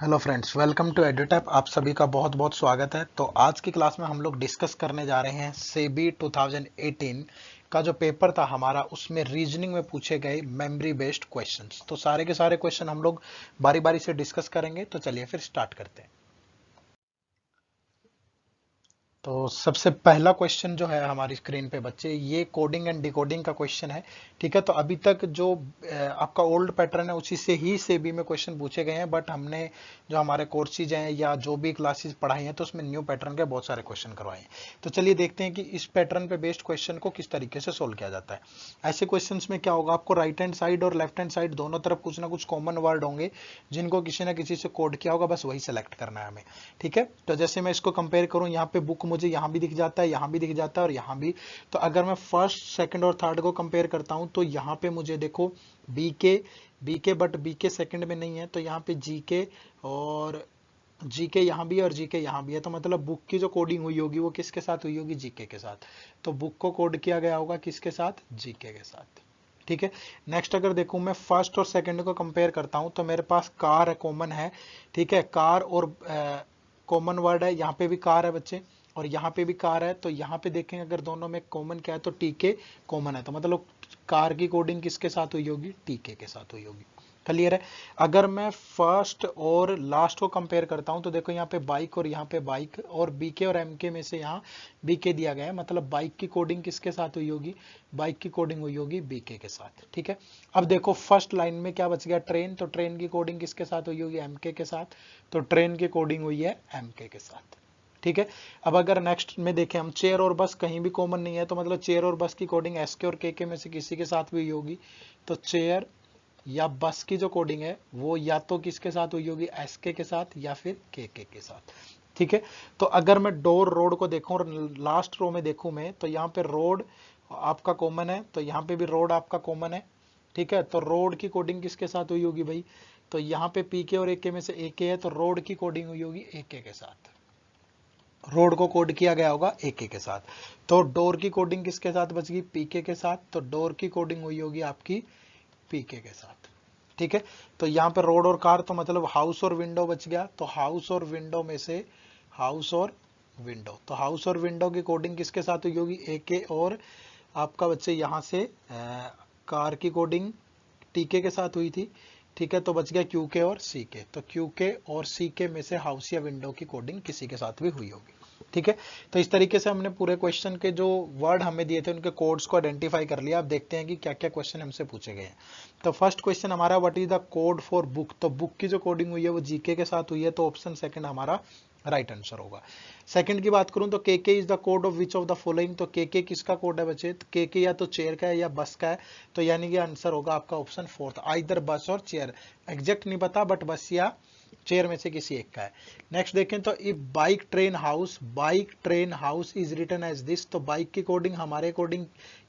Hello friends, welcome to Edutap. आप सभी का बहुत बहुत स्वागत है। तो आज की क्लास में हम लोग डिस्कस करने जा रहे हैं सेबी 2018 का जो पेपर था हमारा, उसमें रीजनिंग में पूछे गए मेमोरी बेस्ड क्वेश्चंस। तो सारे के सारे क्वेश्चन हम लोग बारी बारी से डिस्कस करेंगे। तो चलिए फिर स्टार्ट करते हैं। तो सबसे पहला क्वेश्चन जो है हमारी स्क्रीन पे बच्चे, ये कोडिंग एंड डिकोडिंग का क्वेश्चन है। ठीक है, तो अभी तक जो आपका ओल्ड पैटर्न है उसी से ही सेबी में क्वेश्चन पूछे गए हैं, बट हमने जो हमारे कोर्सेज हैं या जो भी क्लासेस पढ़ाई हैं तो उसमें न्यू पैटर्न के बहुत सारे क्वेश्चन करवाए हैं। तो चलिए देखते हैं कि इस पैटर्न पे बेस्ड क्वेश्चन को किस तरीके से सोल्व किया जाता है। ऐसे क्वेश्चन में क्या होगा, आपको राइट हैंड साइड और लेफ्ट हैंड साइड दोनों तरफ कुछ ना कुछ कॉमन वर्ड होंगे जिनको किसी ना किसी से कोड किया होगा, बस वही सेलेक्ट करना है हमें। ठीक है, तो जैसे मैं इसको कंपेयर करूं, यहाँ पे बुक मुझे यहाँ भी दिख जाता है, यहाँ भी दिख जाता है और यहाँ भी। तो अगर मैं फर्स्ट सेकंड और थर्ड को कंपेयर करता हूं तो यहाँ पे मुझे देखो बीके बट बीके सेकंड में नहीं है, तो यहाँ पे जीके और जीके यहाँ भी है और जीके यहाँ भी है। तो मतलब बुक की जो कोडिंग हुई होगी वो किसके साथ हुई होगी, जीके के साथ। तो बुक को कोड किया गया होगा किसके साथ, जीके के साथ। ठीक है, नेक्स्ट अगर देखूं मैं फर्स्ट और सेकंड को कंपेयर करता हूं तो मेरे पास कार कॉमन है। ठीक है, कार और कॉमन वर्ड है, यहाँ पे भी कार है बच्चे और यहाँ पे भी कार है। तो यहाँ पे देखें अगर दोनों में कॉमन क्या है तो टीके कॉमन है, तो मतलब कार की कोडिंग किसके साथ हुई होगी, टीके के साथ हुई होगी। क्लियर है। अगर मैं फर्स्ट और लास्ट को कंपेयर करता हूं तो देखो यहाँ पे बाइक और यहाँ पे बाइक और बीके और एमके में से यहाँ बीके दिया गया है, मतलब बाइक की कोडिंग किसके साथ हुई होगी, बाइक की कोडिंग हुई होगी बीके के साथ। ठीक है, अब देखो फर्स्ट लाइन में क्या बच गया, ट्रेन। तो ट्रेन की कोडिंग किसके साथ हुई होगी, एमके के साथ। तो ट्रेन की कोडिंग हुई है एमके के साथ। ठीक है, अब अगर नेक्स्ट में देखें हम, चेयर और बस कहीं भी कॉमन नहीं है, तो मतलब चेयर और बस की कोडिंग एसके और केके में से किसी के साथ भी हुई होगी। तो चेयर या बस की जो कोडिंग है वो या तो किसके साथ हुई होगी, एसके के साथ या फिर केके के साथ। ठीक है, तो अगर मैं डोर रोड को देखूं और लास्ट रो में देखूं मैं, तो यहाँ पे रोड आपका कॉमन है, तो यहाँ पे भी रोड आपका कॉमन है। ठीक है, तो रोड की कोडिंग किसके साथ हुई होगी भाई, तो यहाँ पे पीके और एके में से एके है, तो रोड की कोडिंग हुई होगी एके के साथ। रोड को कोड किया गया होगा एके के साथ। तो डोर की कोडिंग किसके साथ बच गई, पीके के साथ। तो डोर की कोडिंग हुई होगी आपकी पीके के साथ। ठीक है, तो यहाँ पे रोड और कार, तो मतलब हाउस और विंडो बच गया। तो हाउस और विंडो में से हाउस और विंडो, तो हाउस और विंडो की कोडिंग किसके साथ हुई होगी, एके और आपका बच्चे यहाँ से कार की कोडिंग टीके के साथ हुई थी। ठीक है, तो बच गया क्यूके और सीके। तो क्यूके और सीके में से हाउस या विंडो की कोडिंग किसी के साथ भी हुई होगी। ठीक है, तो इस तरीके से हमने पूरे क्वेश्चन के जो वर्ड हमें दिए थे उनके कोड्स को आइडेंटिफाई कर लिया। अब देखते हैं कि क्या क्या क्वेश्चन हमसे पूछे गए हैं। तो फर्स्ट क्वेश्चन हमारा, what is the code for book. तो बुक की जो कोडिंग हुई है वो जीके के साथ हुई है, तो ऑप्शन सेकंड हमारा राइट आंसर होगा। सेकंड की बात करूं तो KK is the code of which of the following. तो केके किसका कोड है बच्चे, तो केके या तो चेयर का है या बस का है। तो यानी कि आंसर होगा आपका ऑप्शन फोर्थ, आइदर बस और चेयर। एग्जैक्ट नहीं पता बट बस या चेयर में से किसी एक का है। नेक्स्ट देखें तो if bike train house is written as this. तो बाइक की कोडिंग हमारे कोडिंग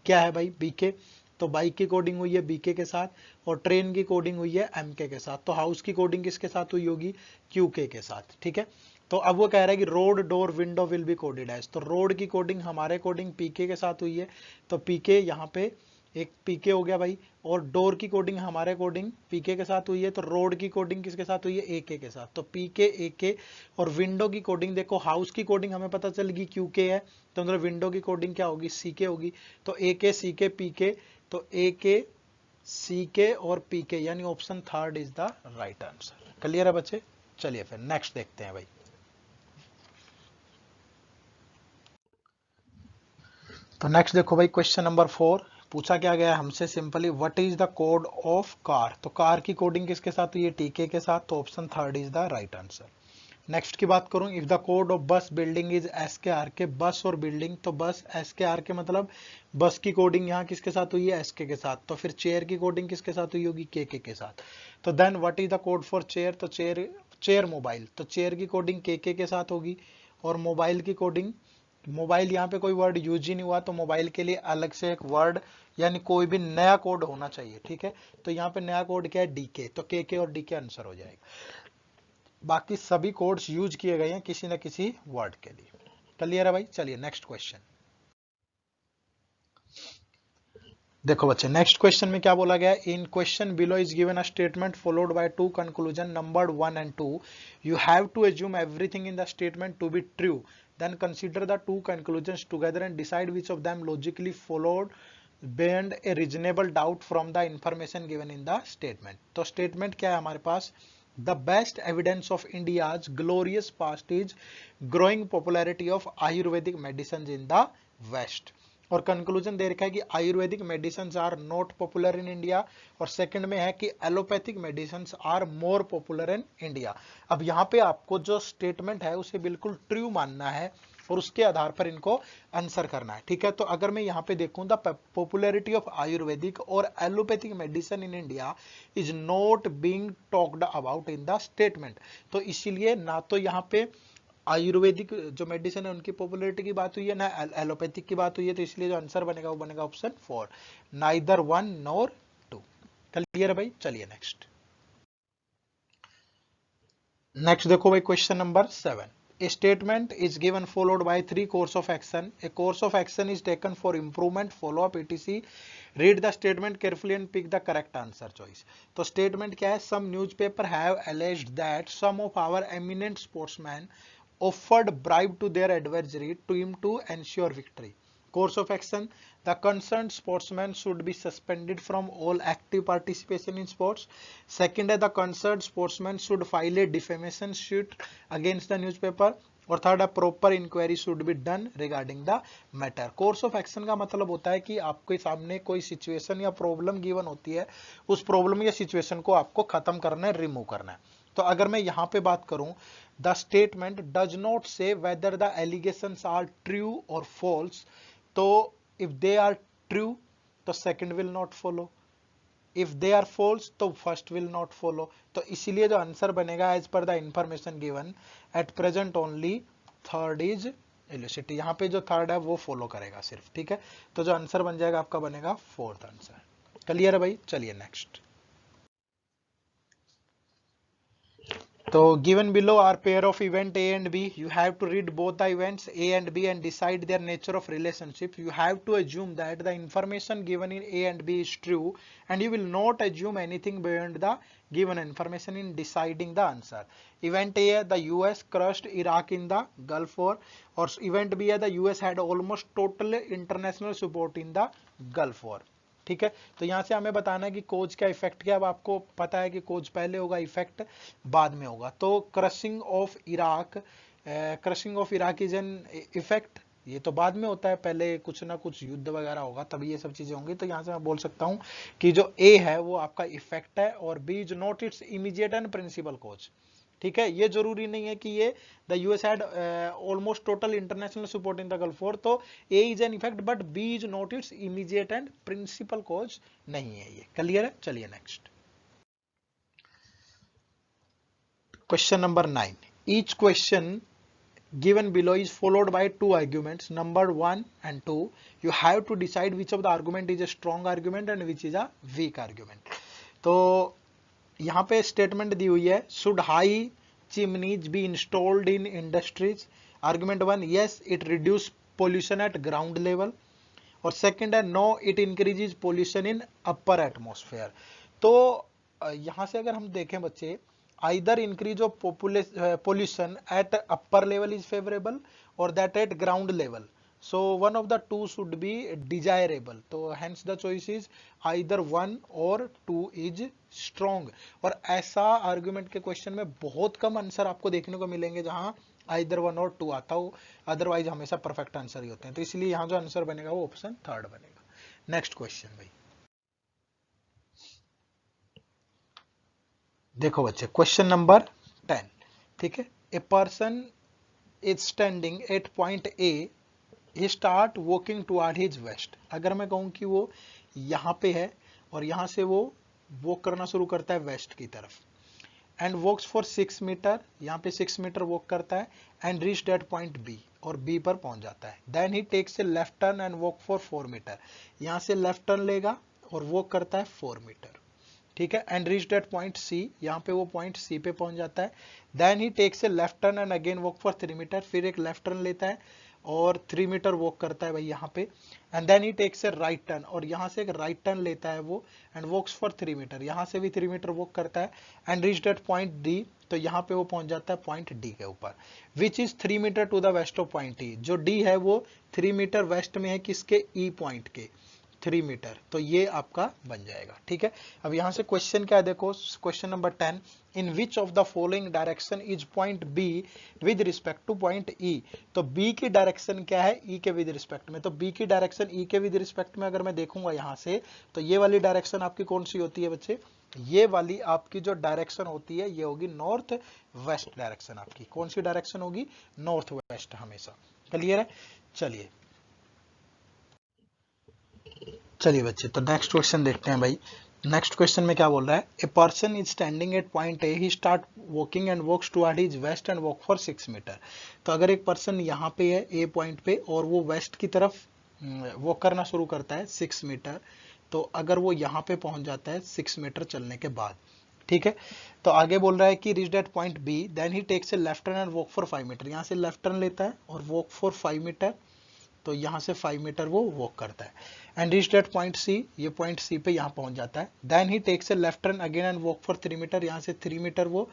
क्या है भाई, बीके। तो बाइक की कोडिंग हुई है बीके के साथ और ट्रेन की कोडिंग हुई है एमके के साथ। तो हाउस की कोडिंग किसके साथ हुई होगी, क्यूके के साथ। ठीक है, तो अब वो कह रहा है कि road door window will be coded as. तो रोड की कोडिंग हमारे कोडिंग पीके के साथ हुई है, तो पीके यहाँ पे एक पीके हो गया भाई। और डोर की कोडिंग हमारे कोडिंग पीके के साथ हुई है, तो रोड की कोडिंग किसके साथ हुई है, एके के साथ। तो पीके एके। और विंडो की कोडिंग देखो, हाउस की कोडिंग हमें पता चल गई क्यूके है, तो मतलब विंडो की कोडिंग क्या होगी, सीके होगी। तो एके सीके पीके, तो एके सीके और पीके, यानी option third is the right answer. Clear है बच्चे। चलिए फिर नेक्स्ट देखते हैं भाई। तो नेक्स्ट देखो भाई, क्वेश्चन नंबर 4 पूछा क्या गया है हमसे, simply what is the code of car. तो कार की कोडिंग किसके साथ हुई है, टीके के साथ। तो option third is the right answer. Next की बात करूं, इफ द कोड ऑफ बस बिल्डिंग इज एस के आर के। बस और बिल्डिंग, तो बस एस के आर के, मतलब बस की कोडिंग यहाँ किसके साथ हुई है, एस के साथ। तो फिर चेयर की कोडिंग किसके साथ हुई होगी, के साथ। तो then what is the code for chair. तो चेयर मोबाइल, तो चेयर की कोडिंग के साथ होगी। और मोबाइल की कोडिंग, मोबाइल यहाँ पे कोई वर्ड यूज ही नहीं हुआ, तो मोबाइल के लिए अलग से एक वर्ड यानी कोई भी नया कोड होना चाहिए। ठीक है, तो यहाँ पे नया कोड क्या है, डीके। तो के और डीके आंसर हो जाएगा। बाकी सभी कोड्स यूज किए गए हैं किसी न किसी वर्ड के लिए। क्लियर है भाई। चलिए नेक्स्ट क्वेश्चन। देखो बच्चे नेक्स्ट क्वेश्चन में क्या बोला गया, in question below is given a statement followed by two conclusion numbered 1 and 2, you have to assume everything in the statement to be true, then consider the two conclusions together and decide which of them logically followed beyond a reasonable doubt from the information given in the statement। तो statement क्या है हमारे पास, the best evidence of India's glorious past is growing popularity of Ayurvedic medicines in the West। और conclusion दे रखा है कि Ayurvedic medicine are not popular in India, और सेकंड में है कि allopathic medicine are more popular in India. अब यहाँ पे आपको जो स्टेटमेंट है उसे बिल्कुल ट्रू मानना है और उसके आधार पर इनको आंसर करना है, ठीक है। तो अगर मैं यहाँ पे देखूं द पॉपुलैरिटी ऑफ आयुर्वेदिक और allopathic medicine in India is not being talked about in the statement, तो इसीलिए ना तो यहाँ पे आयुर्वेदिक जो मेडिसिन है उनकी पॉपुलैरिटी की बात हुई है, ना एलोपैथिक की बात हुई है, तो इसलिए जो आंसर बनेगा वो बनेगा ऑप्शन 4, नाइदर 1 नॉर 2। क्लियर है भाई, चलिए नेक्स्ट। नेक्स्ट देखो भाई question number 7, a statement is given followed by 3 course of action, a course of action is taken for improvement, follow up etc, read the statement carefully and pick the correct answer choice। तो statement क्या है, some newspaper have alleged that some of our eminent sportsmen offered bribe to their adversary to him to ensure victory। Course of action, the concerned sportsman should be suspended from all active participation in sports। Second है, the concerned sportsman should file a defamation suit against the newspaper। और third है, proper inquiry should be done regarding the matter. Course of action का मतलब होता है कि आपके सामने कोई सिचुएशन या प्रॉब्लम गिवन होती है, उस प्रॉब्लम या सिचुएशन को आपको खत्म करना है, रिमूव करना है। तो अगर मैं यहां पे बात करूं, the statement does not say whether the allegations are true और फॉल्स, तो इफ दे आर ट्रू तो second will not follow, if they are false तो फर्स्ट विल नॉट फॉलो। तो इसीलिए जो आंसर बनेगा as per the information given at present only third is implicit, यहाँ पे जो थर्ड है वो फॉलो करेगा सिर्फ, ठीक है। तो जो आंसर बन जाएगा आपका बनेगा फोर्थ आंसर। क्लियर है भाई, चलिए नेक्स्ट। तो given below are pair of event A and B, you have to read both the events A and B and decide their nature of relationship। You have to assume that the information given in A and B is true and you will not assume anything beyond the given information in deciding the answer। Event A, the US crushed Iraq in the Gulf War, और event B है the US had almost total international support in the Gulf War। ठीक है, तो यहां से हमें बताना है कि कोज का इफेक्ट क्या। अब आपको पता है कि कोज पहले होगा, इफेक्ट बाद में होगा। तो crushing of Iraq is an effect, ये तो बाद में होता है, पहले कुछ ना कुछ युद्ध वगैरह होगा तभी ये सब चीजें होंगी। तो यहां से मैं बोल सकता हूं कि जो ए है वो आपका इफेक्ट है और B is not its immediate and principal cause. ठीक है, ये जरूरी नहीं है कि ये the US had almost total international support in the Gulf war, तो A is an effect but B is not its immediate and principal cause नहीं है ये। क्लियर है, चलिए next. Question number 9, each question given below is followed by two arguments number 1 and 2, you have to decide which of the argument is a strong argument and which is a weak argument। तो यहाँ पे statement दी हुई है, should high chimneys be installed in industries. Argument 1, yes it reduce pollution at ground level, और second है no it increases pollution in upper atmosphere. तो यहां से अगर हम देखें बच्चे, either increase of pollution at upper level is favourable और that at ground level, so one of the two should be desirable, तो hence the choice is either 1 or 2 is strong। और ऐसा आर्गुमेंट के क्वेश्चन में बहुत कम answer आपको देखने को मिलेंगे जहां either 1 और 2 आता हो, अदरवाइज हमेशा परफेक्ट आंसर ही होते हैं। तो इसलिए यहां जो आंसर बनेगा वो ऑप्शन थर्ड बनेगा। नेक्स्ट क्वेश्चन भाई, देखो बच्चे क्वेश्चन नंबर 10, ठीक है। A person is standing at point A, he start walking toward his west। अगर मैं कहूं कि वो यहाँ पे है और यहाँ से वो वॉक करना शुरू करता है वेस्ट की तरफ, एंड वॉक्स फॉर 6 मीटर, यहाँ पे 6 मीटर वॉक करता है, and reach that point B, और बी पर पहुंच जाता है। Then he takes a left turn and walk for 4 metre, यहाँ से लेफ्ट टर्न लेगा और वॉक करता है 4 मीटर, ठीक है, and reach that point C, यहाँ पे वो पॉइंट सी पे पहुंच जाता है। Then he takes a left turn and again walk for 3 metre, फिर एक लेफ्ट टर्न लेता है और 3 मीटर वॉक करता है भाई यहाँ पे, and then he takes a right turn, और यहाँ से एक राइट टर्न लेता है वो, एंड वॉक्स फॉर 3 मीटर, यहाँ से भी 3 मीटर वॉक करता है, and reach at point D, तो यहाँ पे वो पहुंच जाता है पॉइंट डी के ऊपर, which is 3 metre to the west of point E, जो डी है वो 3 मीटर वेस्ट में है किसके, ई पॉइंट के, 3 मीटर, तो ये आपका बन जाएगा। ठीक है, अब यहां से क्वेश्चन क्या है देखो, question number 10, in which of the following direction is point be with respect to point E, तो बी की डायरेक्शन क्या है, ई के विद रिस्पेक्ट में, तो बी की डायरेक्शन ई के विद रिस्पेक्ट में अगर मैं देखूंगा यहां से, तो ये वाली डायरेक्शन आपकी कौन सी होती है बच्चे, ये वाली आपकी जो डायरेक्शन होती है ये होगी नॉर्थ वेस्ट डायरेक्शन, आपकी कौन सी डायरेक्शन होगी, नॉर्थ वेस्ट हमेशा। क्लियर है, चलिए चलिए बच्चे, तो नेक्स्ट क्वेश्चन देखते हैं भाई। नेक्स्ट क्वेश्चन में क्या बोल रहा है, a person is standing at point A, he start walking and walks toward his west and walk for 6 metre, तो अगर एक पर्सन यहाँ पे है ए पॉइंट पे और वो वेस्ट की तरफ वॉक करना शुरू करता है 6 मीटर, तो अगर वो यहाँ पे पहुंच जाता है 6 मीटर चलने के बाद, ठीक है, तो आगे बोल रहा है कि reach that point B, then he takes a left turn and walk for 5 metre, यहाँ से लेफ्ट टर्न लेता है और वॉक फॉर 5 मीटर, तो यहाँ से 5 मीटर वो वॉक करता है, and reach that point C, ये पॉइंट सी पे यहाँ पहुंच जाता है, then he takes a left turn again and walk for 3 metre, यहाँ से 3 मीटर वो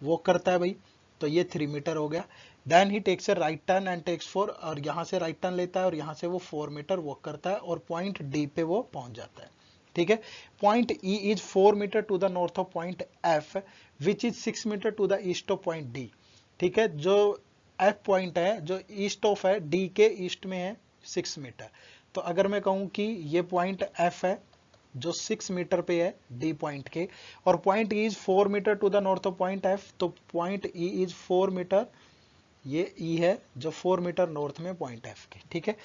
वॉक करता है भाई, तो ये 3 मीटर हो गया, then he takes a right turn and takes 4, और यहाँ से राइट टर्न लेता है और यहाँ से वो 4 मीटर वॉक करता है और पॉइंट डी पे वो पहुंच जाता है। ठीक है, point E is 4 metre to the north of point F which is 6 metre to the east of point D, ठीक है, जो एफ पॉइंट है जो ईस्ट ऑफ है, डी के ईस्ट में है 6 मीटर, तो अगर मैं कहूं कि ये पॉइंट एफ है जो 6 मीटर पे है डी पॉइंट के, और point E is 4 metre to the north of point F, तो पॉइंट ई इज 4 मीटर, ये ई है जो 4 मीटर नॉर्थ में पॉइंट एफ के। ठीक है,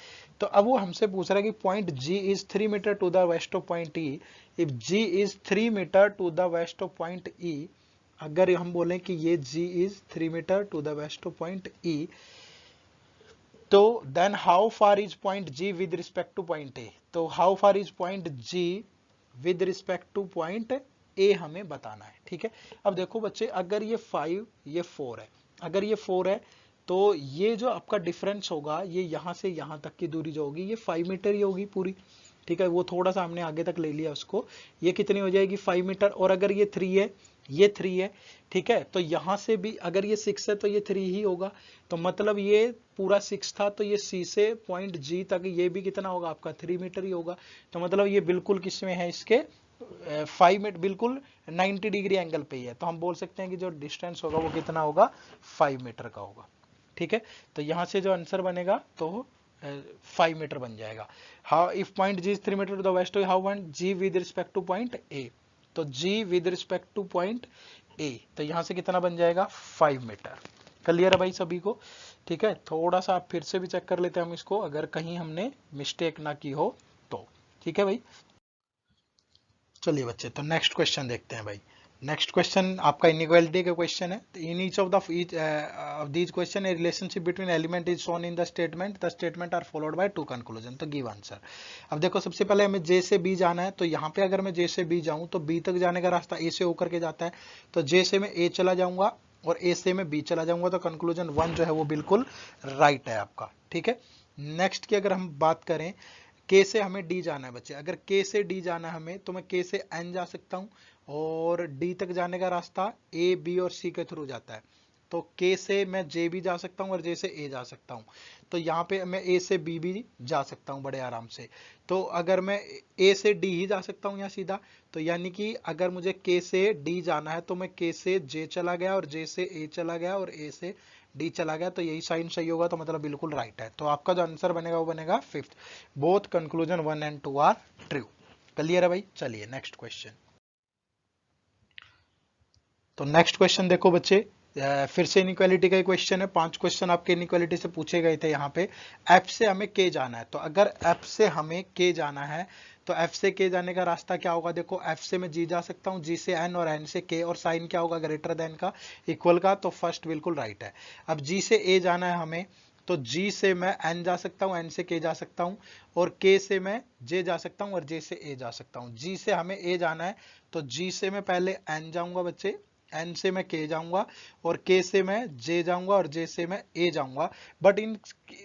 तो अब वो हमसे पूछ रहा है कि point G is 3 metre to the west of point E, if G is 3 metre to the west of point E, अगर हम बोले कि ये G is 3 metre to the west of point E, तो then how far is point G with respect to point A, तो how far is point G with respect to point A हमें बताना है। ठीक है, अब देखो बच्चे, अगर ये 5 ये 4 है, अगर ये 4 है तो ये जो आपका डिफरेंस होगा, ये यहां से यहां तक की दूरी जो होगी ये 5 मीटर ही होगी पूरी। ठीक है, वो थोड़ा सा हमने आगे तक ले लिया उसको, ये कितनी हो जाएगी 5 मीटर, और अगर ये 3 है, ये 3 है, ठीक है, तो यहां से भी अगर ये 6 है तो ये 3 ही होगा, तो मतलब ये पूरा 6 था, तो ये सी से पॉइंट जी तक ये भी कितना होगा आपका 3 मीटर ही होगा, तो मतलब ये बिल्कुल किसमें है, इसके 5 मीटर, बिल्कुल 90 डिग्री एंगल पे ही है, तो हम बोल सकते हैं कि जो डिस्टेंस होगा वो कितना होगा 5 मीटर का होगा। ठीक है, तो यहां से जो आंसर बनेगा तो 5 मीटर बन जाएगा। How if point G is 3 metre to the west, how point G with respect to point A, तो G with respect to point A, तो यहां से कितना बन जाएगा 5 मीटर। क्लियर है भाई सभी को? ठीक है, थोड़ा सा आप फिर से भी चेक कर लेते हैं हम इसको, अगर कहीं हमने मिस्टेक ना की हो तो। ठीक है भाई, चलिए बच्चे, तो नेक्स्ट क्वेश्चन देखते हैं भाई। नेक्स्ट क्वेश्चन आपका इनइक्वालिटी का क्वेश्चन है, in each of these question a relationship between element is shown in the statement are followed by two conclusion, तो गिव आंसर। अब देखो, सबसे पहले हमें जे से बी जाना है, तो यहाँ पे अगर मैं जे से बी जाऊं तो बी तक जाने का रास्ता ए से होकर के जाता है, तो जे से मैं ए चला जाऊंगा और ए से मैं बी चला जाऊंगा, तो कंक्लूजन 1 जो है वो बिल्कुल राइट है आपका। ठीक है, नेक्स्ट की अगर हम बात करें, के से हमें डी जाना है बच्चे, अगर के से डी जाना है हमें, तो मैं के से एन जा सकता हूं, और डी तक जाने का रास्ता ए बी और सी के थ्रू जाता है, तो के से मैं जे भी जा सकता हूं और जे से ए जा सकता हूं, तो यहाँ पे मैं ए से बी भी जा सकता हूं बड़े आराम से। तो अगर मैं ए से डी ही जा सकता हूं यहाँ सीधा, तो यानी कि अगर मुझे के से डी जाना है तो मैं के से जे चला गया और जे से ए चला गया और ए से डी चला गया, तो यही साइन सही होगा, तो मतलब बिल्कुल राइट है। तो आपका जो आंसर बनेगा वो बनेगा 5th, both conclusion 1 and 2 are true. Clear है भाई? चलिए नेक्स्ट क्वेश्चन। तो नेक्स्ट क्वेश्चन देखो बच्चे, फिर से इनइक्वालिटी का क्वेश्चन है, 5 क्वेश्चन आपके इनइक्वालिटी से पूछे गए थे यहाँ पे। एफ से हमें के जाना है, तो अगर एफ से हमें के जाना है तो एफ से के जाने का रास्ता क्या होगा, देखो एफ से मैं जी जा सकता हूँ, जी से एन और एन से के, और साइन क्या होगा ग्रेटर देन का, इक्वल का, तो फर्स्ट बिल्कुल राइट है। अब जी से ए जाना है हमें, तो जी से मैं एन जा सकता हूँ, एन से के जा सकता हूँ, और के से मैं जे जा सकता हूँ और जे से ए जा सकता हूँ। जी से हमें ए जाना है, तो जी से मैं पहले एन जाऊंगा बच्चे, एन से मैं के जाऊंगा और के से मैं जे जाऊंगा और जे से मैं ए जाऊंगा, बट इन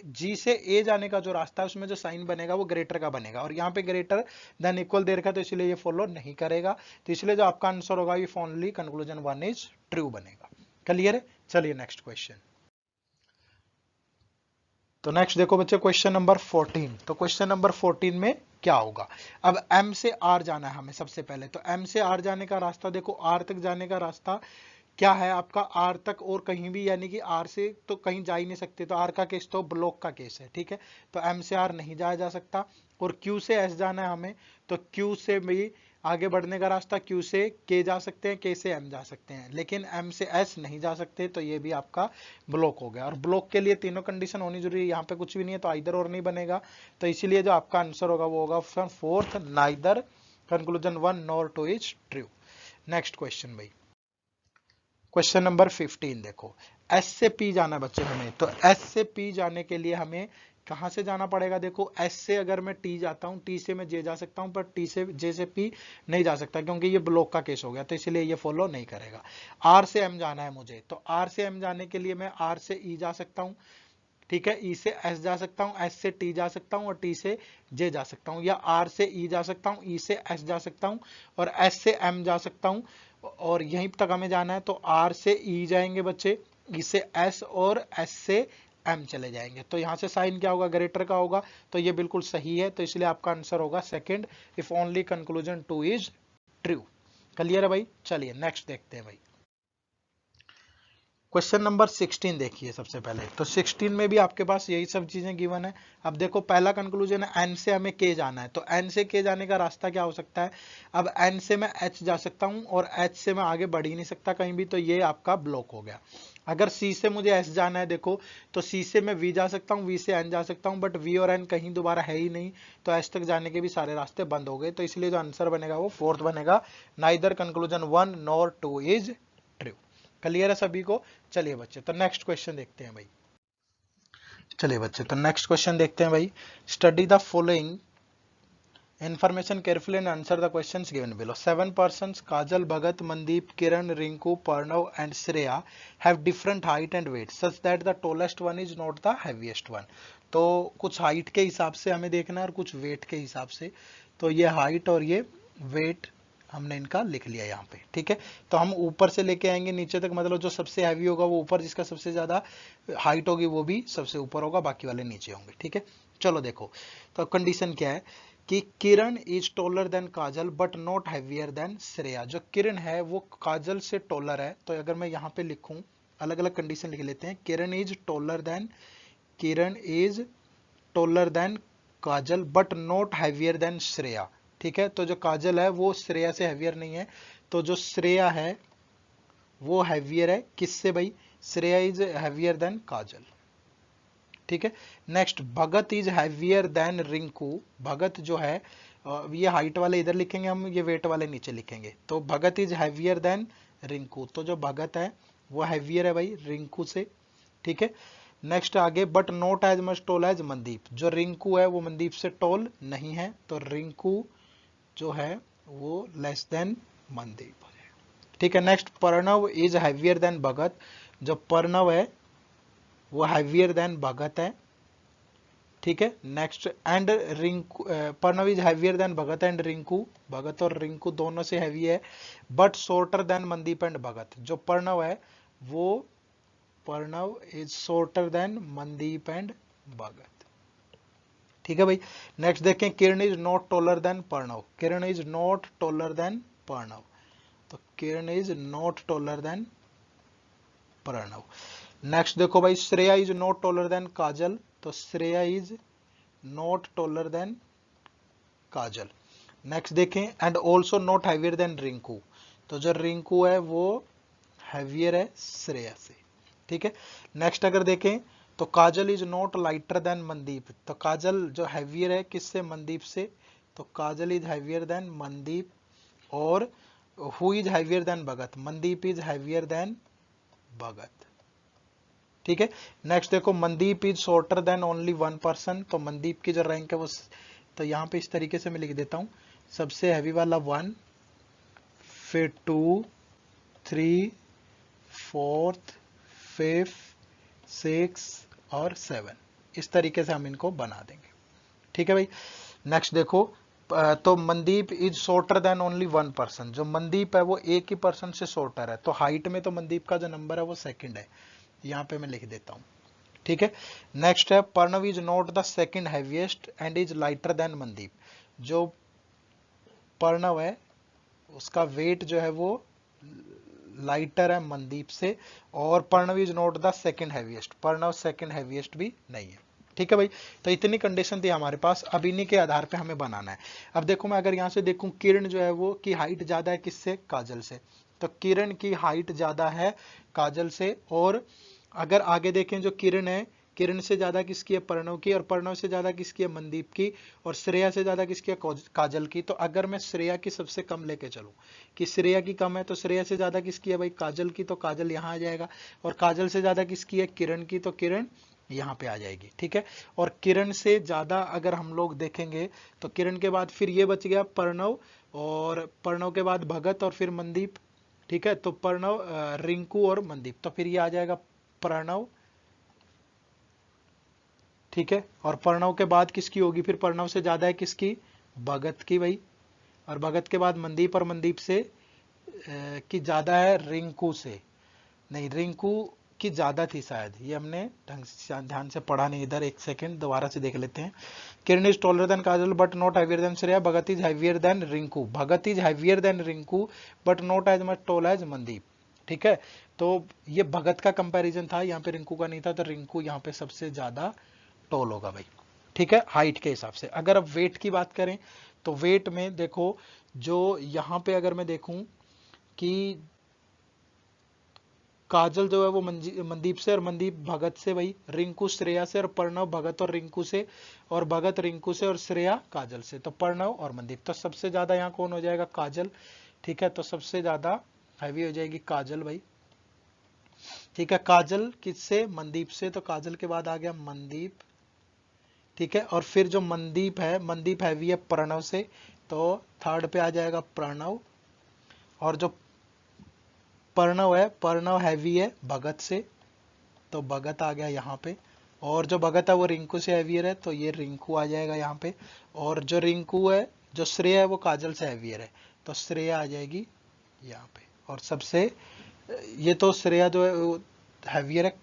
जी से ए जाने का जो रास्ता है उसमें जो साइन बनेगा वो ग्रेटर का बनेगा, और यहाँ पे ग्रेटर देन इक्वल दे रखा है तो इसलिए ये फॉलो नहीं करेगा। तो इसलिए जो आपका आंसर होगा ये ओनली कंक्लूजन 1 इज ट्रू बनेगा। क्लियर है? चलिए नेक्स्ट क्वेश्चन। तो नेक्स्ट देखो बच्चे क्वेश्चन नंबर 14। तो क्वेश्चन नंबर 14 में क्या होगा, अब एम से आर जाना है हमें सबसे पहले। तो एम से आर जाने का रास्ता देखो, आर तक जाने का रास्ता क्या है आपका, आर तक और कहीं भी, यानी कि आर से तो कहीं जा ही नहीं सकते, तो आर का केस तो ब्लॉक का केस है, ठीक है। तो एम से आर नहीं जाया जा सकता। और क्यू से एस जाना है हमें, तो क्यू से भी आगे बढ़ने का रास्ता, क्यू से के जा सकते हैं, के से एम जा सकते हैं, लेकिन एम से एस नहीं जा सकते, तो ये भी आपका ब्लॉक हो गया। और ब्लॉक के लिए तीनों कंडीशन होनी जरूरी है, यहाँ पे कुछ भी नहीं है तो आइदर और नहीं बनेगा। तो इसीलिए जो आपका आंसर होगा वो होगा option fourth, neither conclusion 1 nor 2 is true. Next question भाई, क्वेश्चन नंबर 15 देखो, एस से पी जाना बच्चे हमें। तो एस से पी जाने के लिए हमें कहां से जाना पड़ेगा, देखो एस से अगर मैं टी जाता हूं, टी से मैं जे जा सकता हूं, पर टी से जे से पी नहीं जा सकता क्योंकि ये ब्लॉक का केस हो गया, तो इसलिए ये फॉलो नहीं करेगा। आर से एम जाना है मुझे, तो आर से एम जाने के लिए मैं आर से ई जा सकता हूं, ठीक है, ई से एस जा सकता हूं, एस से टी जा सकता हूं और टी से जे जा सकता हूं, या आर से ई जा सकता हूं, ई से एस जा सकता हूं और एस से एम जा सकता हूं, और यहीं तक हमें जाना है। तो आर से ई जाएंगे बच्चे, ई से एस और एस से एम चले जाएंगे, तो यहां से साइन क्या होगा, ग्रेटर का होगा, तो ये बिल्कुल सही है। तो इसलिए आपका आंसर होगा second, if only conclusion 2 is true. Clear है भाई? चलिए नेक्स्ट देखते हैं भाई, क्वेश्चन नंबर 16 देखिए सबसे पहले। तो 16 में भी आपके पास यही सब चीजें गिवन है। अब देखो पहला कंक्लूजन है एन से हमें के जाना है, तो एन से के जाने का रास्ता क्या हो सकता है, अब एन से मैं एच जा सकता हूं और एच से मैं आगे बढ़ ही नहीं सकता कहीं भी, तो ये आपका ब्लॉक हो गया। अगर सी से मुझे एस जाना है देखो, तो सी से मैं वी जा सकता हूँ, वी से एन जा सकता हूँ, बट वी और एन कहीं दोबारा है ही नहीं, तो एस तक जाने के भी सारे रास्ते बंद हो गए, तो इसलिए जो आंसर बनेगा वो फोर्थ बनेगा, neither conclusion 1 nor 2 is true. Clear है सभी को? चलिए बच्चे तो नेक्स्ट क्वेश्चन देखते हैं भाई। चलिए बच्चे तो नेक्स्ट क्वेश्चन देखते हैं भाई, study the following information carefully and answer the questions given below. 7 persons Kajal, Bhagat, Mandeep, Kiran, Rinku, Parnav and Shreya have different height and weight such that the tallest one is not the heaviest one. तो कुछ height के हिसाब से हमें देखना है और कुछ वेट के हिसाब से, तो ये हाइट और ये वेट हमने इनका लिख लिया यहाँ पे, ठीक है। तो हम ऊपर से लेके आएंगे नीचे तक, मतलब जो सबसे हैवी होगा वो ऊपर, जिसका सबसे ज्यादा हाइट होगी वो भी सबसे ऊपर होगा, बाकी वाले नीचे होंगे, ठीक है। चलो देखो, तो कंडीशन क्या है कि Kiran is taller than Kajal but not heavier than Shreya. जो किरण है वो काजल से टॉलर है, तो अगर मैं यहाँ पे लिखूं, अलग अलग कंडीशन लिख लेते हैं, Kiran is taller than, Kiran is taller than Kajal but not heavier than Shreya, ठीक है। तो जो काजल है वो श्रेया से हैवियर नहीं है, तो जो श्रेया है वो हैवियर है किससे भाई, Shreya is heavier than Kajal, ठीक है। Next, Bhagat is heavier than Rinku. Bhagat जो है, ये हाइट वाले इधर लिखेंगे हम, ये वेट वाले नीचे लिखेंगे, तो भगत इज हैवियर देन रिंकू, तो जो भगत है वो हैवियर है भाई रिंकू से, ठीक है। नेक्स्ट आगे, but not as much tall as Mandeep. जो रिंकू है वो मनदीप से टॉल नहीं है, तो रिंकू जो है वो लेस देन मनदीप, ठीक है। Next, Pranav is heavier than Bhagat. जो प्रणव है वो हैवियर देन भगत है, ठीक है। Next, and Rinku, Pranav is heavier than Bhagat and Rinku, Bhagat और रिंकू दोनों से हैवी है, but shorter than Mandeep and Bhagat. जो प्रणव है वो, Pranav is shorter than Mandeep and Bhagat, ठीक है भाई। नेक्स्ट देखें, Kiran is not taller than Pranav. Kiran is not taller than Pranav, तो Kiran is not taller than Pranav. Next देखो भाई, Shreya is not taller than काजल, तो Shreya is not taller than Kajal. Next देखें, and also not heavier than Rinku. तो जो रिंकू है वो हैवियर है श्रेया से, ठीक है। नेक्स्ट अगर देखें तो Kajal is not lighter than Mandeep. तो काजल जो हैवियर है किससे, मनदीप से, तो Kajal is heavier than Mandeep. और who is heavier than Bhagat, Mandeep is heavier than Bhagat, ठीक है। नेक्स्ट देखो, Mandeep is shorter than only 1 person. तो मनदीप की जो रैंक है वो, तो यहाँ पे इस तरीके से मैं लिख देता हूँ, सबसे हैवी वाला 1, फिर 2, 3, 4th, 5th, 6 और 7, इस तरीके से हम इनको बना देंगे। ठीक है भाई। नेक्स्ट देखो, तो Mandeep is shorter than only 1 person, जो मनदीप है वो एक ही पर्सन से शॉर्टर है, तो हाइट में तो मनदीप का जो नंबर है वो सेकंड है, यहाँ पे मैं लिख देता हूँ। ठीक है। नेक्स्ट है Pranav is not the second heaviest and is lighter than Mandeep, जो प्रणव है उसका वेट जो है वो लाइटर है मनदीप से, और Pranav is not the second heaviest, Pranav second heaviest भी नहीं है। ठीक है भाई। तो इतनी कंडीशन थी हमारे पास, अब इन्हीं के आधार पे हमें बनाना है। अब देखो मैं अगर यहाँ से देखूं, किरण जो है वो की हाइट ज्यादा है किससे, काजल से, तो किरण की हाइट ज्यादा है काजल से, और अगर आगे देखें जो किरण है, किरण से ज्यादा किसकी है, प्रणव की, और प्रणव से ज्यादा किसकी है, मनदीप की, और श्रेया से ज्यादा किसकी है, काजल की। तो अगर मैं श्रेया की सबसे कम लेके चलूं कि श्रेया की कम है, तो श्रेया से ज्यादा किसकी है भाई, काजल की, तो काजल यहाँ आ जाएगा, और काजल से ज्यादा किसकी है, किरण की, तो किरण यहाँ पे आ जाएगी। ठीक है। और किरण से ज्यादा अगर हम लोग देखेंगे तो किरण के बाद फिर ये बच गया प्रणव, और प्रणव के बाद भगत, और फिर मनदीप। ठीक है। तो प्रणव, रिंकू और मनदीप, तो फिर ये आ जाएगा प्रणव। ठीक है। और प्रणव के बाद किसकी होगी, फिर प्रणव से ज्यादा है किसकी, भगत की भाई, और भगत के बाद मनदीप, और मनदीप से की ज्यादा है रिंकू से, नहीं रिंकू की ज्यादा थी शायद, ये हमने ढंग से ध्यान से पढ़ा नहीं इधर, एक सेकंड दोबारा से देख लेते हैं। Kiran is taller than Kajal but not heavier than Shreya, Bhagat is heavier than Rinku, Bhagat is heavier than Rinku but not as much tall as Mandeep. ठीक है। तो ये भगत का कंपैरिजन था, यहाँ पे रिंकू का नहीं था, तो रिंकू यहाँ पे सबसे ज्यादा टॉल होगा भाई। ठीक है, हाइट के हिसाब से। अगर अब वेट की बात करें तो वेट में देखो, जो यहाँ पे अगर मैं देखूं कि काजल जो है वो मनदीप से, और मनदीप भगत से भाई, रिंकू श्रेया से, और प्रणव भगत और रिंकू से, और भगत रिंकू से, और श्रेया काजल से, तो प्रणव और मनदीप। तो सबसे ज्यादा यहाँ कौन हो जाएगा, काजल। ठीक है। तो सबसे ज्यादा हैवी हो जाएगी काजल भाई। ठीक है। काजल किससे, मनदीप से, तो काजल के बाद आ गया मनदीप। ठीक है। और फिर जो मनदीप है, मनदीप हैवी है प्रणव से, तो थर्ड पे आ जाएगा प्रणव। और जो प्रणव है, प्रणव हैवी है भगत से, तो भगत आ गया यहाँ पे। और जो भगत है वो रिंकू से हैवियर है, तो ये रिंकू आ जाएगा यहाँ पे। और जो रिंकू है, जो श्रेया है वो काजल से हैवियर है, तो श्रेया आ जाएगी यहाँ पे। और सबसे, ये तो श्रेया जो है हैवियर है,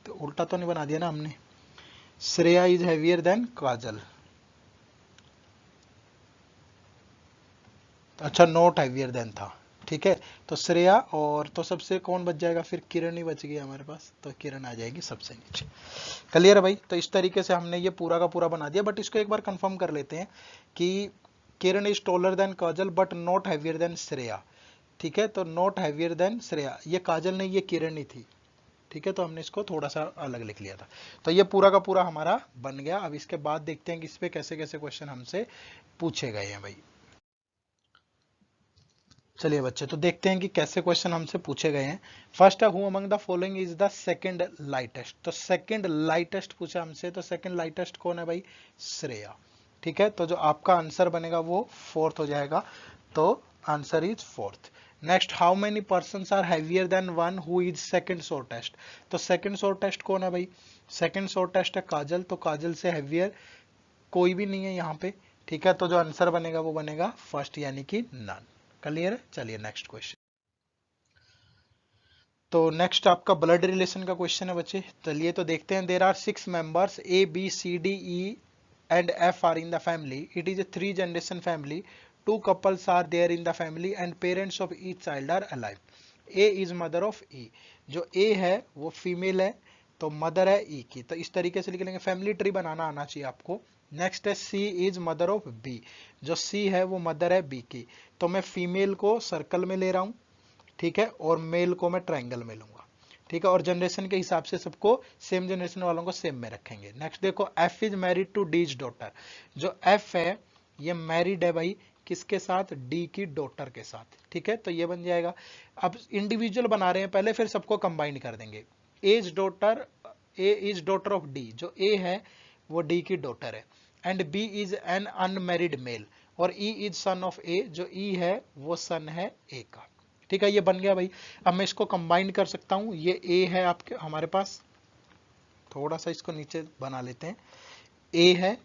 तो उल्टा तो नहीं बना दिया ना हमने, श्रेया इज हैवियर देन काजल, अच्छा नॉट हैवियर देन था। ठीक है। तो श्रेया, और तो सबसे कौन बच जाएगा, फिर किरण ही बच गई हमारे पास, तो किरण आ जाएगी सबसे नीचे। क्लियर है भाई। तो इस तरीके से हमने ये पूरा का पूरा बना दिया, बट इसको एक बार कंफर्म कर लेते हैं कि Kiran is taller than Kajal but not heavier than Shreya. ठीक है। तो नॉट हैवियर देन श्रेया, ये काजल नहीं, ये किरण ही थी। ठीक है। तो हमने इसको थोड़ा सा अलग लिख लिया था। तो ये पूरा का पूरा हमारा बन गया। अब इसके बाद देखते हैं कि इस पे कैसे कैसे क्वेश्चन हमसे पूछे गए हैं भाई। चलिए बच्चे, तो देखते हैं कि कैसे क्वेश्चन हमसे पूछे गए हैं। फर्स्ट है, who among the following is the second lightest, तो सेकंड लाइटेस्ट पूछा हमसे, तो सेकंड लाइटेस्ट कौन है भाई, श्रेया। ठीक है। तो जो आपका आंसर बनेगा वो फोर्थ हो जाएगा, तो answer is fourth. Next, how many person are heavier than one who is second shortest, तो सेकंड शॉर्टेस्ट कौन है भाई, सेकंड शॉर्टेस्ट है काजल, तो काजल से हैवियर कोई भी नहीं है यहाँ पे। ठीक है। तो जो आंसर बनेगा वो बनेगा फर्स्ट, यानी कि नन। क्लियर है। चलिए नेक्स्ट क्वेश्चन। तो नेक्स्ट आपका ब्लड रिलेशन का क्वेश्चन है बच्चे। चलिए तो देखते हैं। There are 6 members A B C D E and F are in the family, it is a 3 generation family, 2 couples are there in the family and parents of each child are alive. A is mother of E, जो A है वो female है, तो mother है E की, तो इस तरीके से लिख लेंगे। फैमिली ट्री बनाना आना चाहिए आपको। नेक्स्ट है C is mother of B, जो C है वो मदर है B की, तो मैं फीमेल को सर्कल में ले रहा हूं। ठीक है। और मेल को मैं ट्रायंगल में लूंगा। ठीक है। और जनरेशन के हिसाब से सबको, सेम जनरेशन वालों को सेम में रखेंगे। नेक्स्ट देखो, F is married to D's daughter, जो F है ये मैरिड है भाई किसके साथ, डी की डॉटर के साथ। ठीक है। तो ये बन जाएगा। अब इंडिविजुअल बना रहे हैं पहले, फिर सबको कंबाइन कर देंगे। As daughter, A is daughter of D, जो ए है वो डी की डॉटर है, and B is an unmarried male, और ई इज सन ऑफ ए, जो ई है वो सन है ए का। ठीक है, ये बन गया भाई। अब मैं इसको कंबाइन कर सकता हूं, ये ए है आपके हमारे पास, थोड़ा सा इसको नीचे बना लेते हैं, ए है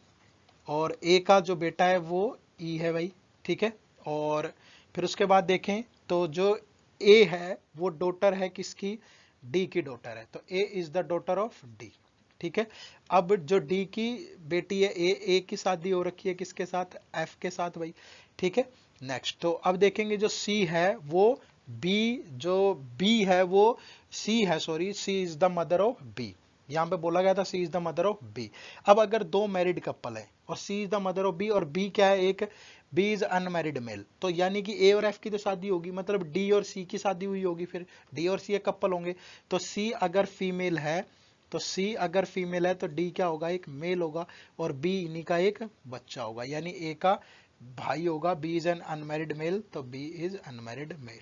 और ए का जो बेटा है वो ई है भाई, ठीक है। और फिर उसके बाद देखें तो जो ए है वो डॉटर है किसकी, डी की डॉटर है, तो A is the daughter of D, ठीक है। अब जो डी की बेटी है ए की शादी हो रखी है किसके साथ, एफ के साथ भाई, ठीक है। नेक्स्ट, तो अब देखेंगे जो सी है वो बी, जो बी है वो सी है, sorry, C is the mother of B, यहां पे बोला गया था C is the mother of B. अब अगर दो मैरिड कपल है और C is the mother of B, और बी क्या है, एक बी इज अनमैरिड मेल, तो यानी कि ए और एफ की तो शादी होगी, मतलब डी और सी की शादी हुई होगी, फिर डी और सी एक कपल होंगे। तो सी अगर फीमेल है, तो सी अगर फीमेल है तो डी क्या होगा, एक मेल होगा, और बी इन्हीं का एक बच्चा होगा, यानी ए का भाई होगा, B is an unmarried male, तो B is unmarried male.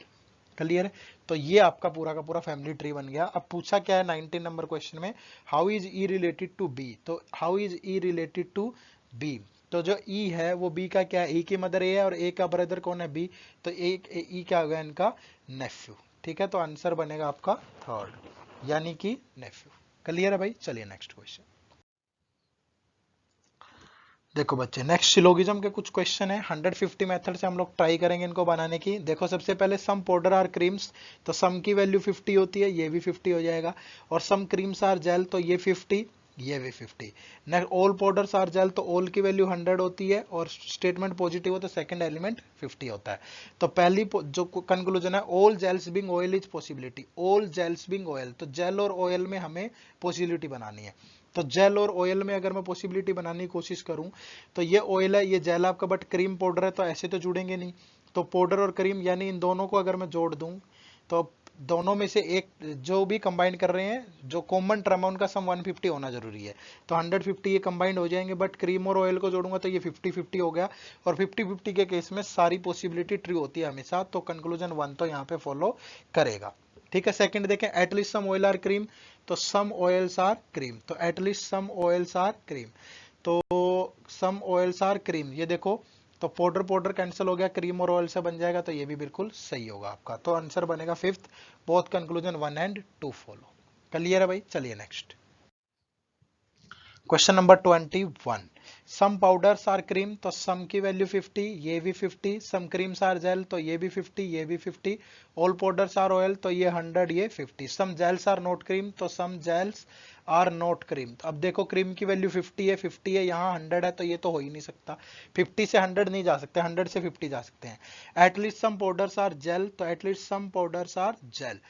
Clear है, तो ये आपका पूरा का पूरा फैमिली ट्री बन गया। अब पूछा क्या है 19 नंबर क्वेश्चन में, how is E related to B, तो how is E related to B, तो जो ई है वो बी का क्या है, ई की मदर ए है और ए का ब्रदर कौन है, बी, तो एक ई क्या होगा इनका नेफ्यू, ठीक है। तो आंसर बनेगा आपका थर्ड, यानी कि नेफ्यू। क्लियर है भाई, चलिए नेक्स्ट क्वेश्चन देखो बच्चे। नेक्स्ट सिलोगिज्म के कुछ क्वेश्चन है, 150 मेथड से हम लोग ट्राई करेंगे इनको बनाने की। देखो सबसे पहले सम पाउडर आर क्रीम्स, तो सम की वैल्यू 50 होती है, ये भी 50 हो जाएगा, और सम क्रीम्स आर जेल, तो ये 50, ये भी 50। Next all powders are gel, तो ऑल की वैल्यू 100 होती है, और स्टेटमेंट पॉजिटिव हो तो सेकंड एलिमेंट 50 होता है। तो पहली जो कंक्लूजन है, all gels being oil is possibility, all gels being oil, तो जेल और ऑयल में हमें पॉसिबिलिटी बनानी है। तो जेल और ऑयल में अगर मैं पॉसिबिलिटी बनाने की कोशिश करूं, तो ये ऑयल है, ये जेल आपका, बट क्रीम पाउडर है, तो ऐसे तो जुड़ेंगे नहीं। तो पाउडर और क्रीम यानी इन दोनों को अगर मैं जोड़ दूं, तो दोनों में से एक जो भी कंबाइन कर रहे हैं, जो कॉमन टर्म है उनका सम 150 होना जरूरी है, तो 150 ये कंबाइंड हो जाएंगे, बट क्रीम और ऑयल को जोड़ूंगा तो ये 50-50 हो गया, और 50-50 के केस में सारी पॉसिबिलिटी ट्रू होती है हमेशा, तो कंक्लूजन 1 तो यहाँ पे फॉलो करेगा, ठीक है। सेकंड देखें, at least some oil are cream, तो सम ऑयल्स आर क्रीम, तो at least some oils are cream, तो सम ऑयल्स आर क्रीम, ये देखो, तो पाउडर पाउडर कैंसिल हो गया, क्रीम और ऑयल से बन जाएगा, तो ये भी बिल्कुल सही होगा आपका, तो आंसर बनेगा fifth, both conclusion 1 and 2 follow. Clear है भाई, चलिए next question number 21, some powders are cream, तो सम की वैल्यू 50, ये भी 50, सम क्रीम्स आर जेल, तो ये भी 50, ये भी 50, ऑल पाउडर्स आर ऑयल, तो ये 100, ये 50, सम जेल्स आर नॉट क्रीम, तो सम जेल्स आर नॉट क्रीम। अब देखो क्रीम की वैल्यू 50 है, 50 है, यहाँ 100 है, तो ये तो हो ही नहीं सकता, 50 से 100 नहीं जा सकते, 100 से 50 जा सकते हैं। At least some powders are gel, तो at least some powders are gel,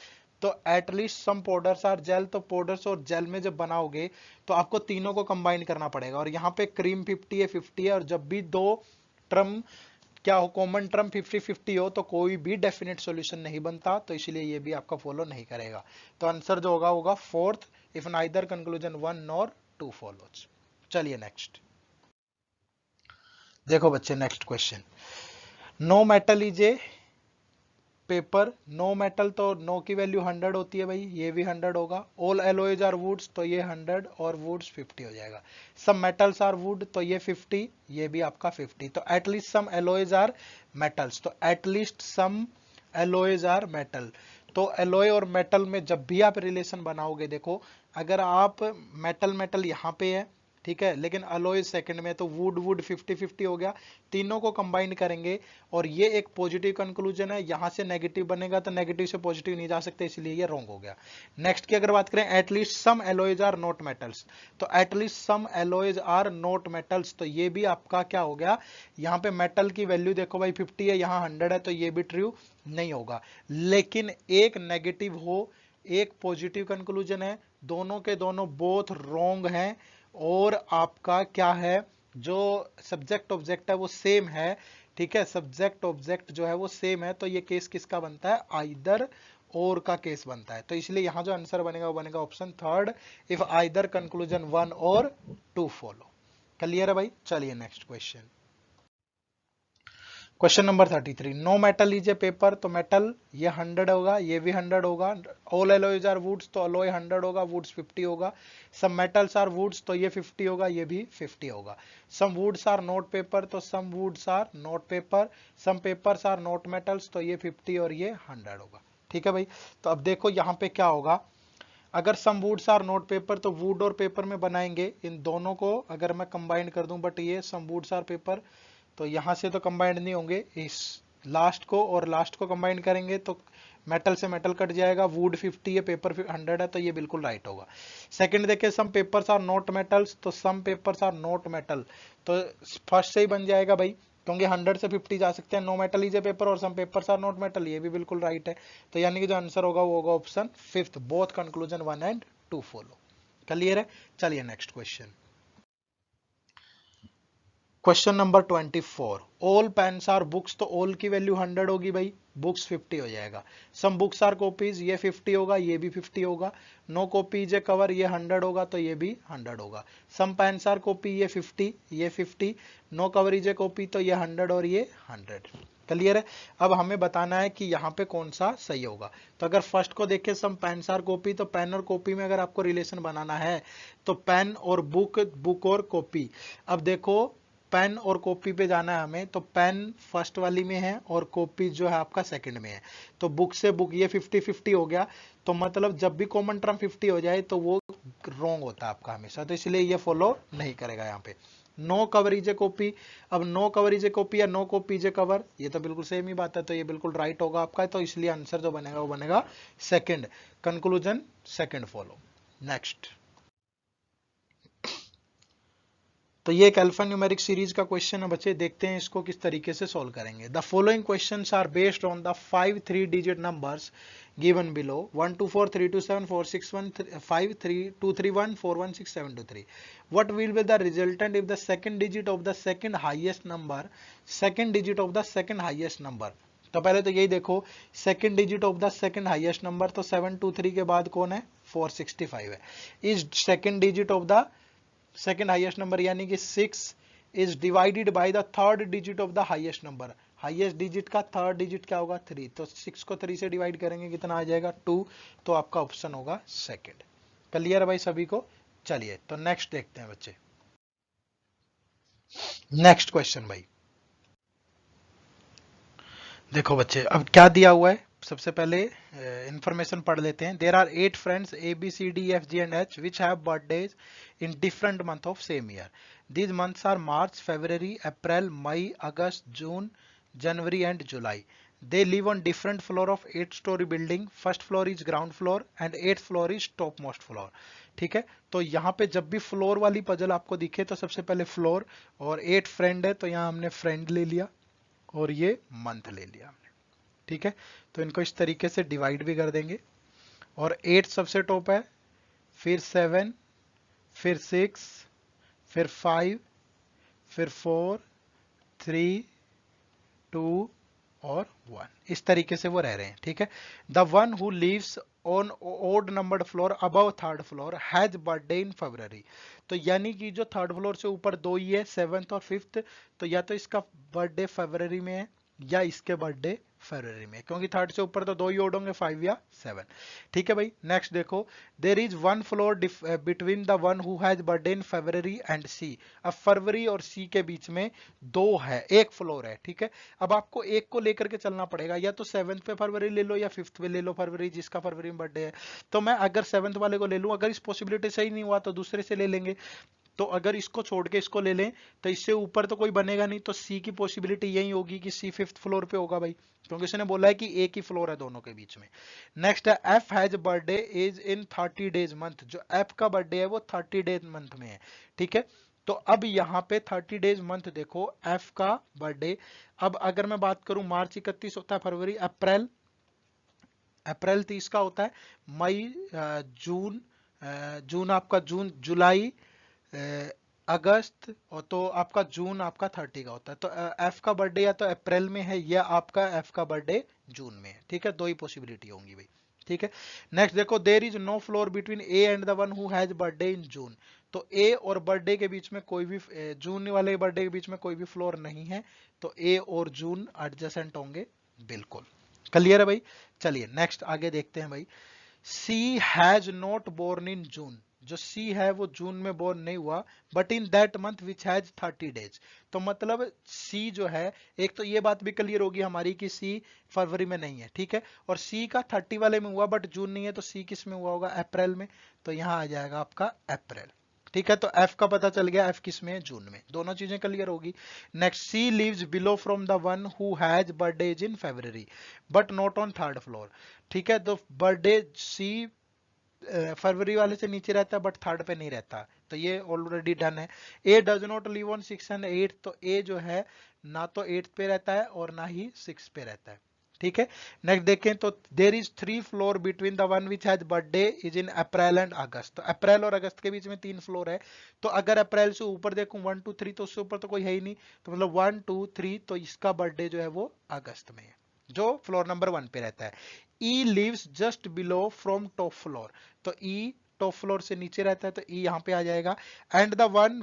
तो at least some powders are gel, तो पाउडर्स और जेल में जब बनाओगे तो आपको तीनों को कंबाइन करना पड़ेगा, और यहाँ पे क्रीम 50 है, 50 है, और जब भी दो टर्म क्या हो, कॉमन टर्म 50-50 हो, तो कोई भी डेफिनेट सॉल्यूशन नहीं बनता, तो इसलिए ये भी आपका फॉलो नहीं करेगा, तो आंसर जो होगा होगा फोर्थ, इफ नाइदर कंक्लूजन 1 और 2 फॉलोज। चलिए नेक्स्ट देखो बच्चे, next question, no metal is a paper, no metal, तो नो की वैल्यू 100 होती है भाई, ये भी 100 होगा, ऑल एलोइज आर वुड्स, तो ये 100 और वुड्स 50 हो जाएगा, सम मेटल्स आर वुड, तो ये 50, ये भी आपका 50, तो at least some alloys are metals, तो at least some alloys are metal, तो एलोय और मेटल में जब भी आप रिलेशन बनाओगे, देखो अगर आप मेटल मेटल यहाँ पे है, ठीक है, लेकिन अलोय सेकंड में, तो वुड वुड 50-50 हो गया, तीनों को कंबाइन करेंगे, और ये एक पॉजिटिव कंक्लूजन है, यहां से नेगेटिव बनेगा, तो नेगेटिव से पॉजिटिव नहीं जा सकते, इसलिए ये रॉन्ग हो गया। नेक्स्ट की अगर बात करें, at least some alloys are not metals, तो at least some alloys are not metals, तो ये भी आपका क्या हो गया, यहाँ पे मेटल की वैल्यू देखो भाई 50 है, यहाँ 100 है, तो ये भी ट्रू नहीं होगा, लेकिन एक नेगेटिव हो, एक पॉजिटिव कंक्लूजन है, दोनों के दोनों बोथ रॉन्ग हैं, और आपका क्या है, जो सब्जेक्ट ऑब्जेक्ट है वो सेम है, ठीक है, सब्जेक्ट ऑब्जेक्ट जो है वो सेम है, तो ये केस किसका बनता है, आइदर और का केस बनता है, तो इसलिए यहां जो आंसर बनेगा वो बनेगा option third, if either conclusion 1 और 2 फॉलो। क्लियर है भाई, चलिए next question question number 33, no metal is a paper, तो मेटल ये 100 होगा, ये भी 100 होगा। ऑल एलॉयज आर वुड्स, तो अलॉय 100 होगा, वुड्स 50 होगा। सम मेटल्स आर वुड्स, तो ये 50 होगा, ये भी 50 होगा। Some woods are not paper, तो some woods are not paper. Some papers are not metals, तो ये 50 और ये 100 होगा। ठीक है भाई। तो अब देखो यहाँ पे क्या होगा, अगर सम वुड्स आर नॉट पेपर, तो वुड और पेपर में बनाएंगे, इन दोनों को अगर मैं कंबाइन कर दूं, बट ये सम वुड्स आर पेपर, तो यहां से तो कंबाइंड नहीं होंगे, इस लास्ट को और लास्ट को कंबाइन करेंगे तो मेटल से मेटल कट जाएगा। वुड 50 है, पेपर 100 है, तो ये बिल्कुल राइट होगा। सेकंड देखिए, some papers are not metals, तो some papers are not metal, तो फर्स्ट से ही बन जाएगा भाई, क्योंकि 100 से 50 जा सकते हैं। No metal is a paper और some papers are not metal, ये भी बिल्कुल राइट है। तो यानी कि जो आंसर होगा वो होगा option fifth, both conclusion 1 and 2 follow. Clear है। चलिए next question. Question number 24, all pens are books, तो ऑल की वैल्यू 100 होगी भाई, बुक्स 50 हो जाएगा। सम बुक्स आर कॉपीज, ये 50 होगा, ये भी 50 होगा। नो कॉपीज ए कवर, ये 100 होगा, तो ये भी 100 होगा। सम पेन्स आर कॉपी, ये 50, ये 50। No cover is a copy, तो ये 100 और ये 100। क्लियर है। अब हमें बताना है कि यहाँ पे कौन सा सही होगा। तो अगर फर्स्ट को देखें, सम पेन्स आर कॉपी, तो पेन और कॉपी में अगर आपको रिलेशन बनाना है तो पेन और बुक, बुक और कॉपी। अब देखो, पेन और कॉपी पे जाना है हमें, तो पेन फर्स्ट वाली में है और कॉपी जो है आपका सेकंड में है। तो बुक से बुक, ये 50-50 हो गया, तो मतलब जब भी कॉमन टर्म 50 हो जाए तो वो रॉन्ग होता है आपका हमेशा, तो इसलिए ये फॉलो नहीं करेगा यहाँ पे। No cover is a copy, अब no cover is a copy या no copy is a cover, ये तो बिल्कुल सेम ही बात है, तो ये बिल्कुल राइट होगा आपका, तो इसलिए आंसर जो बनेगा वो बनेगा second, conclusion second follow. Next, तो ये एक अल्फा न्यूमेरिक सीरीज का क्वेश्चन है बच्चे, देखते हैं इसको किस तरीके से सॉल्व करेंगे। The following questions are based on the 5 3 digit numbers given below, 1 2 4 3 2 7 4 6 1 5 3 2 3 1 4 1 6 7 2 3। What will be the resultant if the second digit of the second highest number, second digit of the second highest number। तो पहले तो यही देखो, second digit of the second highest number, तो 723 के बाद कौन है, 465 है। Is second digit of the second highest number यानी कि 6 is divided by the third digit of the highest number, highest digit का थर्ड डिजिट क्या होगा, 3, तो 6 को 3 से डिवाइड करेंगे कितना आ जाएगा, 2, तो आपका ऑप्शन होगा सेकंड। क्लियर है भाई सभी को। चलिए तो नेक्स्ट देखते हैं बच्चे। नेक्स्ट क्वेश्चन भाई, देखो बच्चे अब क्या दिया हुआ है, सबसे पहले इंफॉर्मेशन पढ़ लेते हैं। There are 8 friends ABCDEFGH which have birthdays in different month of same year. These months are March, February, April, May, August, June, January and July. They live on different floor of 8-story building. First floor is ground floor and 8th floor is topmost floor. ठीक है, तो यहाँ पे जब भी floor वाली puzzle आपको दिखे तो सबसे पहले फ्लोर, और 8 फ्रेंड है तो यहाँ हमने फ्रेंड ले लिया और ये मंथ ले लिया हमने। ठीक है, तो इनको इस तरीके से डिवाइड भी कर देंगे, और 8 सबसे टॉप है, फिर 7, फिर 6, फिर 5, फिर 4, 3, 2 और 1, इस तरीके से वो रह रहे हैं। ठीक है, the one who lives on odd numbered floor above third floor has birthday in February. तो यानी कि जो थर्ड फ्लोर से ऊपर दो ही है, 7th और 5th, तो या तो इसका बर्थडे फरवरी में है या इसके बर्थडे फरवरी में, क्योंकि थर्ड से ऊपर तो दो ही ओड होंगे, 5 या 7। ठीक है भाई, नेक्स्ट देखो, there is one floor between the one who has birthday in February and C. अब फरवरी और सी के बीच में दो है, एक फ्लोर है। ठीक है, अब आपको एक को लेकर के चलना पड़ेगा, या तो 7th पे फरवरी ले लो या 5th पे ले लो फरवरी, जिसका फरवरी में बर्थडे है। तो मैं अगर 7th वाले को ले लूं, अगर इस पॉसिबिलिटी सही नहीं हुआ तो दूसरे से ले लेंगे। तो अगर इसको छोड़ के इसको ले लें तो इससे ऊपर तो कोई बनेगा नहीं, तो सी की पॉसिबिलिटी यही होगी कि सी 5th फ्लोर पे होगा भाई, क्योंकि उसने बोला है कि एक ही फ्लोर है दोनों के बीच में। नेक्स्ट है, F has birthday is in 30 days month. जो एफ का बर्थडे है वो 30 डेज मंथ में है। ठीक है, तो अब यहाँ पे 30 डेज मंथ देखो, एफ का बर्थडे, अब अगर मैं बात करूं, मार्च 31 होता है फरवरी, अप्रैल अप्रैल 30 का होता है, मई, जून, जून आपका, जून, जुलाई, अगस्त, और तो आपका जून आपका 30 का होता है। तो एफ का बर्थडे या तो अप्रैल में है या आपका एफ का बर्थडे जून में है। ठीक है, दो ही पॉसिबिलिटी होंगी भाई। ठीक है। नेक्स्ट देखो, there is no floor between A and the one who has birthday in June. तो ए और बर्थडे के बीच में कोई भी जून वाले बर्थडे के बीच में कोई भी फ्लोर नहीं है, तो ए और जून एडजेसेंट होंगे, बिल्कुल क्लियर है भाई। चलिए नेक्स्ट आगे देखते हैं भाई। सी has not born in June, जो सी है वो जून में बोर्न नहीं हुआ, but in that month which has 30 days. तो मतलब सी जो है, एक तो ये बात भी क्लियर होगी हमारी कि सी फरवरी में नहीं है, ठीक है, और सी का 30 वाले में हुआ बट जून नहीं है, तो सी किस में हुआ होगा, अप्रैल में। तो यहां आ जाएगा आपका अप्रैल, ठीक है। तो एफ का पता चल गया, एफ किस में है, जून में, दोनों चीजें क्लियर होगी। Next, C lives below from the one who has birthday in February but not on third floor, ठीक है। तो बर्थडे सी फरवरी वाले से नीचे रहता है बट थर्ड पे नहीं रहता, तो ये ऑलरेडी डन है। A does not live on 6 and 8, तो ए जो है ना तो 8 पे रहता है और ना ही 6 पे रहता है, ठीक है। नेक्स्ट देखें तो there is 3 floor between the one which has birthday is in April and August. तो अप्रैल और अगस्त के बीच में 3 फ्लोर है, तो अगर अप्रैल से ऊपर देखूं 1 2 3, तो उससे ऊपर तो कोई है ही नहीं, तो मतलब 1 2 3, तो इसका बर्थडे जो है वो अगस्त में है, जो फ्लोर नंबर 1 पे रहता है। E lives just below from top floor, तो ई टॉप फ्लोर से नीचे रहता है, तो ई यहां पे आ जाएगा। And the one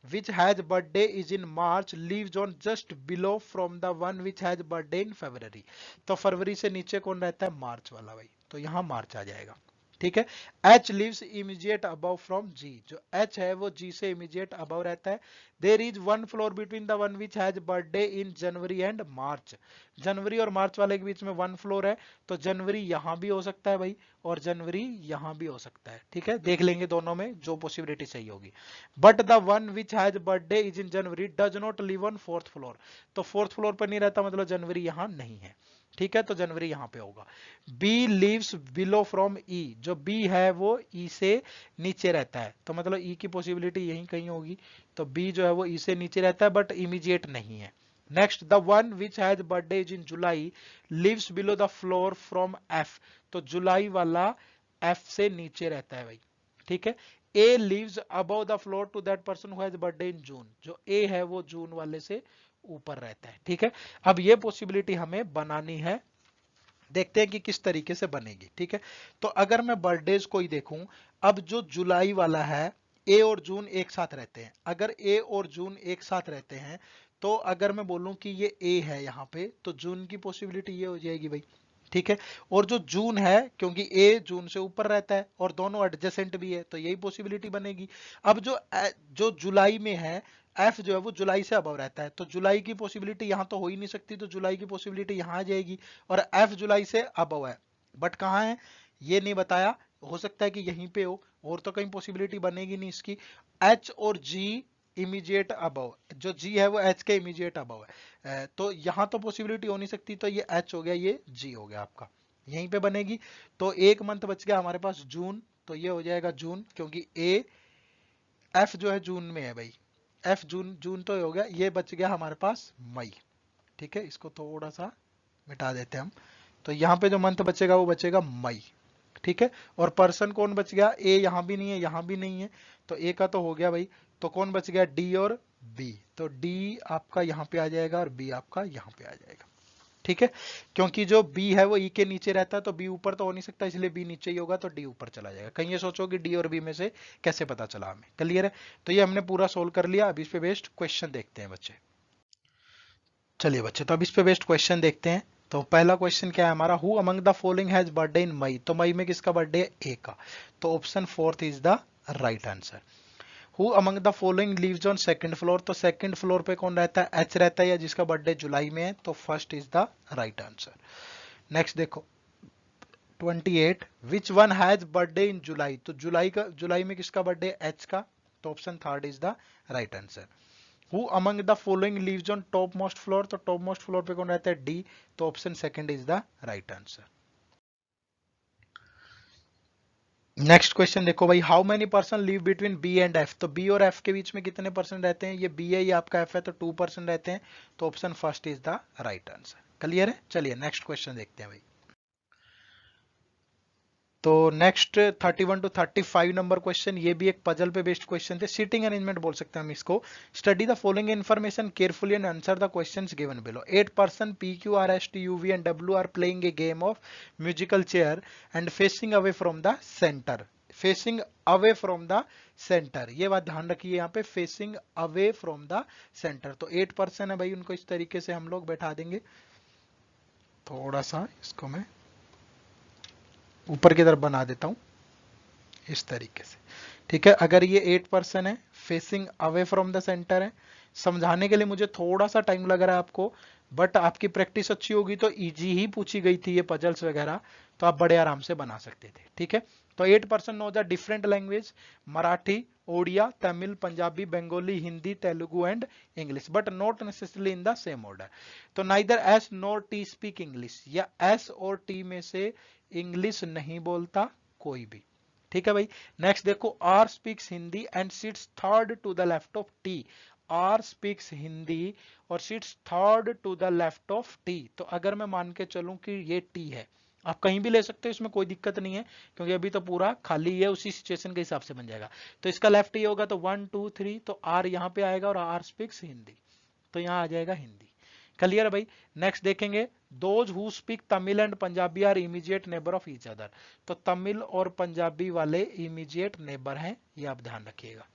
which has birthday is in March lives on just below from the one which has birthday in February। तो फरवरी से नीचे कौन रहता है, मार्च वाला भाई, तो यहां मार्च आ जाएगा, ठीक है। H lives immediate above from G, जो H है वो G से immediate above रहता है। There is one floor between the one which has birthday in January and March, जनवरी और मार्च वाले के बीच में 1 फ्लोर है, तो जनवरी यहां भी हो सकता है भाई, और जनवरी यहां भी हो सकता है, ठीक है, देख लेंगे दोनों में जो पॉसिबिलिटी सही होगी। But the one which has birthday is in January does not live on 4th floor, तो 4th फ्लोर पर नहीं रहता, मतलब जनवरी यहां नहीं है, ठीक है, तो जनवरी यहां पे होगा। बी लीव्स बिलो फ्रॉम ई, जो बी है वो ई से नीचे रहता है, तो मतलब ई की पॉसिबिलिटी यहीं कहीं होगी, तो बी जो है वो ई से नीचे रहता है बट इमीडिएट नहीं है। Next, the one which has birthday in July lives below the floor from F, तो जुलाई वाला एफ से नीचे रहता है भाई, ठीक है। A lives above the floor to that person who has birthday in June, जो ए है वो जून वाले से ऊपर रहता है, ठीक है। अब ये पॉसिबिलिटी हमें बनानी है, देखते हैं कि किस तरीके से बनेगी, ठीक है। तो अगर मैं बर्थडेज को ही देखूं, अब जो जुलाई वाला है, ए और जून एक साथ रहते हैं, अगर ए और जून एक साथ रहते हैं, तो अगर मैं बोलूं कि ये ए है यहाँ पे, तो जून की पॉसिबिलिटी ये हो जाएगी भाई, ठीक है। और जो जून है, क्योंकि ए जून से ऊपर रहता है और दोनों एडजेसेंट भी है, तो यही पॉसिबिलिटी बनेगी। अब जो जुलाई में है, एफ जो है वो जुलाई से अबव रहता है, तो जुलाई की पॉसिबिलिटी यहां तो हो ही नहीं सकती, तो जुलाई की पॉसिबिलिटी यहां आ जाएगी, और एफ जुलाई से अबव है, बट कहाँ है ये नहीं बताया, हो सकता है कि यहीं पे हो, और तो कहीं पॉसिबिलिटी बनेगी नहीं इसकी। एच और जी इमीडिएट अबव, जो जी है वो एच के इमीडिएट अबव है, तो यहां तो पॉसिबिलिटी हो नहीं सकती, तो ये एच हो गया, ये जी हो गया आपका, यहीं पे बनेगी। तो एक मंथ बच गया हमारे पास जून, तो ये हो जाएगा जून, क्योंकि ए एफ जो है जून में है भाई, एफ जून, जून तो हो गया, ये बच गया हमारे पास मई, ठीक है, इसको थोड़ा सा मिटा देते हैं हम। तो यहाँ पे जो मंथ बचेगा वो बचेगा मई, ठीक है। और पर्सन कौन बच गया, ए यहाँ भी नहीं है, यहाँ भी नहीं है, तो ए का तो हो गया भाई, तो कौन बच गया, डी और बी, तो डी आपका यहाँ पे आ जाएगा और बी आपका यहाँ पे आ जाएगा, ठीक है। क्योंकि जो बी है वो ई के नीचे रहता है, तो बी ऊपर तो हो नहीं सकता, इसलिए बी नीचे ही होगा, तो डी ऊपर चला जाएगा। कहीं ये सोचो कि डी और बी में से कैसे पता चला हमें, क्लियर है। तो ये हमने पूरा सोल्व कर लिया, अब इस पे बेस्ड क्वेश्चन देखते हैं बच्चे। चलिए बच्चे, तो अब इस पे बेस्ड क्वेश्चन देखते हैं। तो पहला क्वेश्चन क्या है हमारा, who among the following has birthday in May, तो मई में किसका बर्थडे है, ए का, तो option 4th is the right answer. Who among the following lives on second floor, तो सेकंड फ्लोर पे कौन रहता है, एच रहता है, या जिसका बर्थडे जुलाई में है, तो first is the right answer. Next देखो 28, which one has birthday in July, तो जुलाई में किसका बर्थडे, एच का, तो option 3rd is the right answer. Who among the following lives on top most floor, तो टॉप मोस्ट फ्लोर पे कौन रहता है, डी, तो option 2nd is the right answer. Next question देखो भाई, how many person live between B and F, तो B और एफ के बीच में कितने पर्सन रहते हैं, ये बी है, ये आपका एफ है, तो 2 पर्सन रहते हैं, तो option 1st is the right answer, clear है। चलिए नेक्स्ट क्वेश्चन देखते हैं भाई। तो नेक्स्ट 31 टू 35 नंबर क्वेश्चन, ये भी एक पजल पे बेस्ड क्वेश्चन थे। सीटिंग अरेंजमेंट बोल सकते हैं हम इसको। Study the following information carefully and answer the questions given below. 8 person P Q R S T U V and W are playing a game of musical chair and facing away from the centre. Facing away from the centre, ये बात ध्यान रखिए यहाँ पे, facing away from the centre. तो 8 person है भाई, उनको इस तरीके से हम लोग बैठा देंगे। थोड़ा सा इसको मैं ऊपर की तरफ बना देता हूं इस तरीके से, ठीक है। अगर ये 8 पर्सन है, facing away from the centre है, समझाने के लिए मुझे थोड़ा सा टाइम लग रहा है आपको, बट आपकी प्रैक्टिस अच्छी होगी तो इजी ही पूछी गई थी ये पजल्स वगैरह, तो आप बड़े आराम से बना सकते थे, ठीक है। तो 8 person know the different language, Marathi, Odia, Tamil, Punjabi, Bengali, Hindi, Telugu and English, but not necessarily in the same order. तो neither S nor T speak English, या एस और टी में से इंग्लिश नहीं बोलता कोई भी, ठीक है भाई। नेक्स्ट देखो, R speaks Hindi and sits third to the left of T. R speaks Hindi और sits third to the left of T. तो अगर मैं मान के चलूं कि ये टी है, आप कहीं भी ले सकते हो, इसमें कोई दिक्कत नहीं है, क्योंकि अभी तो पूरा खाली है, उसी सिचुएशन के हिसाब से बन जाएगा। तो इसका लेफ्ट ये होगा, तो 1 2 3, तो आर यहाँ पे आएगा और आर स्पीक्स हिंदी, तो यहाँ आ जाएगा हिंदी। क्लियर है भाई। नेक्स्ट देखेंगे, those who speak Tamil and Punjabi are immediate neighbour of each other. तो तमिल और पंजाबी वाले इमीडिएट नेबर हैं, ये आप ध्यान रखिएगा।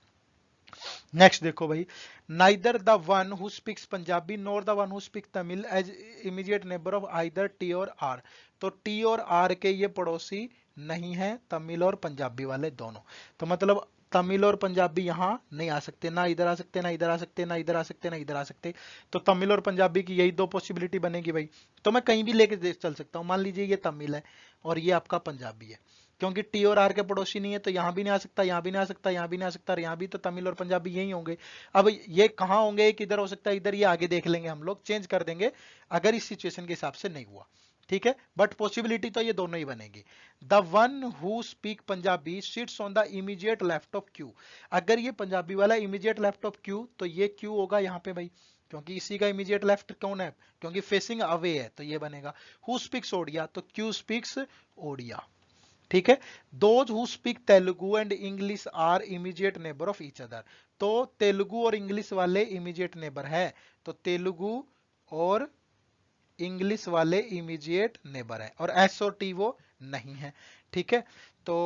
नेक्स्ट देखो भाई, neither the one who speaks Punjabi nor the one who speak Tamil as immediate neighbour of either T और आर। तो टी और आर के ये पड़ोसी नहीं है, तमिल और पंजाबी वाले दोनों। तो मतलब तमिल और पंजाबी यहां नहीं आ सकते, ना इधर आ सकते, ना इधर आ सकते, ना इधर आ सकते, ना इधर आ सकते। तो तमिल और पंजाबी की यही दो पॉसिबिलिटी बनेगी भाई। तो मैं कहीं भी लेके चल सकता हूं, मान लीजिए ये तमिल है और ये आपका पंजाबी है, क्योंकि टी और आर के पड़ोसी नहीं है, तो यहां भी नहीं आ सकता, यहां भी नहीं आ सकता, यहां भी नहीं आ सकता, और यहां भी, तो तमिल और पंजाबी यही होंगे। अब ये कहां होंगे, एक इधर हो सकता है, इधर, ये आगे देख लेंगे, हम लोग चेंज कर देंगे अगर इस सिचुएशन के हिसाब से नहीं हुआ, ठीक है। बट पॉसिबिलिटी तो ये दोनों ही बनेगी। The one who speak Punjabi sits on the immediate left of Q. अगर ये पंजाबी वाला इमीडिएट लेफ्ट ऑफ क्यू, तो ये क्यू होगा यहाँ पे भाई, क्योंकि इसी का इमीडिएट लेफ्ट कौन है, क्योंकि फेसिंग अवे है, तो ये बनेगा। हु स्पीक्स ओडिया, तो क्यू स्पीक्स ओडिया, ठीक है। Those who speak Telugu and English are immediate neighbour of each other. तो तेलुगु और इंग्लिश वाले इमीडिएट नेबर है, तो तेलुगु और इंग्लिश वाले इमीडिएट नेबर है, और एस और टी वो नहीं है, ठीक है। तो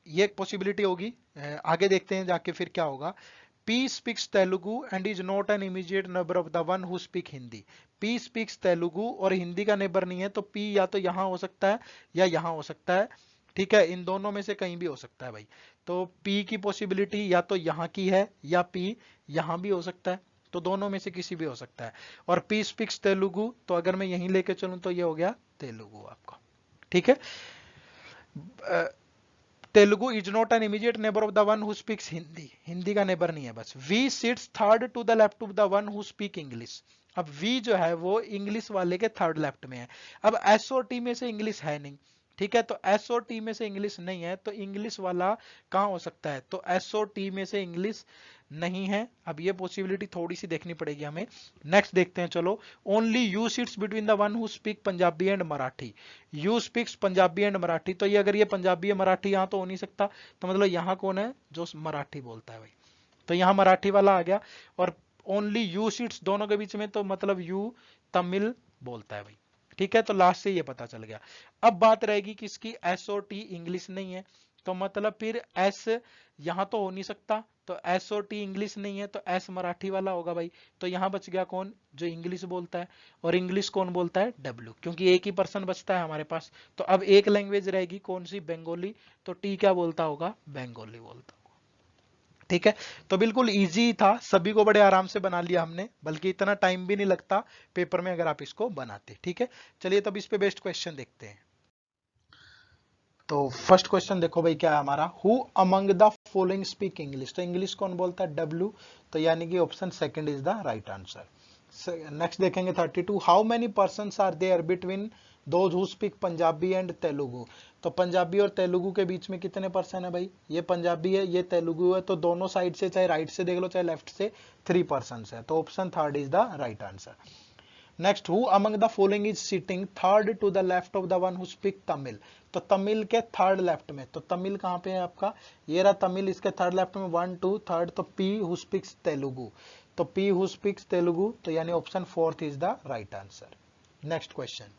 ये एक पॉसिबिलिटी होगी। आगे देखते हैं जाके फिर क्या होगा। P speaks Telugu and is not an immediate neighbor of the one who speak Hindi. P speaks Telugu और हिंदी का नेबर नहीं है, तो P या तो यहां हो सकता है या यहां हो सकता है, ठीक है। इन दोनों में से कहीं भी हो सकता है भाई। तो P की पॉसिबिलिटी या तो यहां की है या P यहां भी हो सकता है, तो दोनों में से किसी भी हो सकता है। और P speaks तेलुगु, तो अगर मैं यहीं लेके चलूं तो ये हो गया तेलुगु आपका, ठीक है। Telugu is not an immediate neighbour of the one who speaks Hindi, Hindi का नेबर नहीं है बस। V sits third to the left of the one who speak English. अब वी जो है वो इंग्लिश वाले के थर्ड लेफ्ट में है। अब एस और टी में से इंग्लिश है नहीं, ठीक है। तो एस और टी में से इंग्लिश नहीं है, तो इंग्लिश वाला कहां हो सकता है, तो एस और टी में से इंग्लिश नहीं है। अब ये पॉसिबिलिटी थोड़ी सी देखनी पड़ेगी हमें। नेक्स्ट देखते हैं, चलो। Only you sits between the one who speak Punjabi and Marathi. You speaks Punjabi and Marathi, तो ये अगर ये पंजाबी है मराठी यहां तो हो नहीं सकता, तो मतलब यहां कौन है जो मराठी बोलता है भाई, तो यहां मराठी वाला आ गया। और ओनली यू सिट्स दोनों के बीच में, तो मतलब यू तमिल बोलता है भाई, ठीक है। तो लास्ट से ये पता चल गया। अब बात रहेगी कि इसकी एस और टी इंग्लिश नहीं है, तो मतलब फिर एस यहां तो हो नहीं सकता, तो एस और टी इंग्लिश नहीं है, तो एस मराठी वाला होगा भाई। तो यहां बच गया कौन, जो इंग्लिश बोलता है। और इंग्लिश कौन बोलता है, डब्ल्यू, क्योंकि एक ही पर्सन बचता है हमारे पास। तो अब एक लैंग्वेज रहेगी कौन सी, बंगाली। तो टी क्या बोलता होगा, बंगाली बोलता होगा, ठीक है। तो बिल्कुल इजी था, सभी को बड़े आराम से बना लिया हमने, बल्कि इतना टाइम भी नहीं लगता पेपर में अगर आप इसको बनाते, ठीक है। चलिए तब इस पे बेस्ट क्वेश्चन देखते हैं। तो फर्स्ट क्वेश्चन देखो भाई क्या है हमारा, who among the following speak English. तो इंग्लिश कौन बोलता है, डब्ल्यू, तो यानी कि option second is the right answer. Next देखेंगे 32, how many persons are there between those who speak Punjabi and Telugu. तो पंजाबी और तेलुगु के बीच में कितने पर्सन है भाई, ये पंजाबी है ये तेलुगु है, तो दोनों साइड से, चाहे राइट से देख लो चाहे लेफ्ट से, 3 पर्सन है, तो option third is the right answer. Next, who among the following is sitting third to the left of the one who speak Tamil. तो तमिल के थर्ड लेफ्ट में, तो तमिल कहां पे है आपका, ये रहा तमिल, इसके थर्ड लेफ्ट में 1 2 थर्ड, तो पी हु स्पीक्स तेलुगु, तो पी हु स्पीक्स तेलुगु, तो यानी option fourth is the right answer. Next question,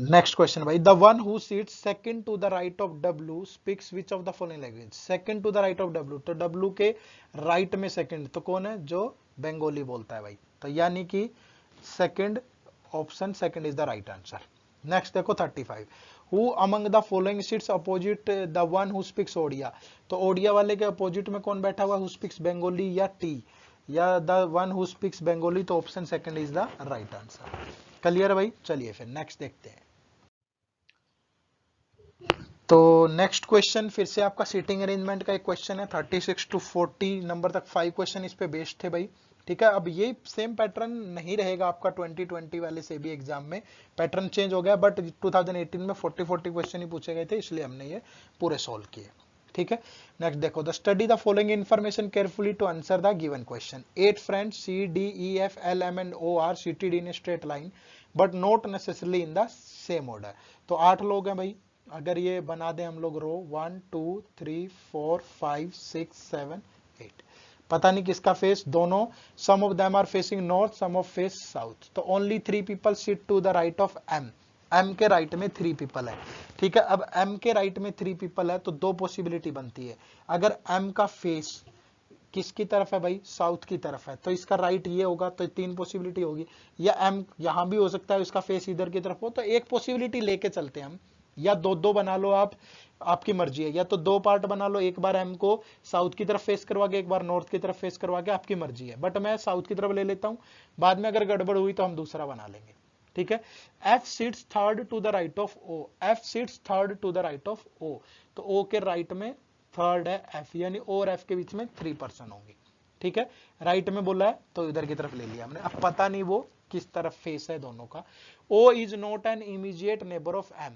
next question भाई, the one who seats second to the right of W speaks which of the following language. Second to the right of W, तो W के right में second तो कौन है, जो बंगाली बोलता है भाई, तो यानी कि second, option second is the right answer. Next देखो 35, who among the following seats opposite the one who speaks Odia. तो ओडिया वाले के अपोजिट में कौन बैठा हुआ, हु स्पीक्स बंगाली या टी, या the one who speaks Bengali, तो option second is the right answer. Clear भाई, चलिए फिर नेक्स्ट देखते हैं। तो नेक्स्ट क्वेश्चन फिर से आपका सीटिंग अरेंजमेंट का एक क्वेश्चन है, 36 टू 40 नंबर तक 5 क्वेश्चन इस पे बेस्ड थे भाई, ठीक है। अब ये सेम पैटर्न नहीं रहेगा आपका 2020 वाले से भी एग्जाम में, पैटर्न चेंज हो गया, बट 2018 में 40 क्वेश्चन ही पूछे गए थे, इसलिए हमने ये पूरे सोल्व किए, ठीक है। नेक्स्ट देखो, the study the following information carefully to answer the given question. 8 friends C D E F L M and O are seated in straight line but not necessarily in the same order. तो 8 लोग हैं भाई, अगर ये बना दें हम लोग रो 1 2 3 4 5 6 7 8, पता नहीं किसका फेस, दोनों, some of them are facing north, some of face south, तो only 3 people sit to the right of M. M के राइट में 3 पीपल है, ठीक है। अब एम के राइट में 3 पीपल है, तो दो पॉसिबिलिटी बनती है। अगर एम का फेस किसकी तरफ है भाई, साउथ की तरफ है, तो इसका राइट ये होगा, तो 3 पॉसिबिलिटी होगी। या एम यहां भी हो सकता है, इसका फेस इधर की तरफ हो, तो एक पॉसिबिलिटी लेके चलते हैं हम, या दो दो बना लो आप, आपकी मर्जी है, या तो 2 पार्ट बना लो, एक बार एम को साउथ की तरफ फेस करवा के, एक बार नॉर्थ की तरफ फेस करवा के, आपकी मर्जी है, बट मैं साउथ की तरफ ले लेता हूं, बाद में अगर गड़बड़ हुई तो हम दूसरा बना लेंगे, ठीक है। F seats third to the right of O, F seats third to the right of O, तो ओ के राइट में थर्ड है एफ, यानी ओ और एफ के बीच में 3 पर्सन होंगे, ठीक है। राइट में बोला है तो इधर की तरफ ले लिया हमने, अब पता नहीं वो किस तरफ फेस है दोनों का। O is not an immediate neighbour of M,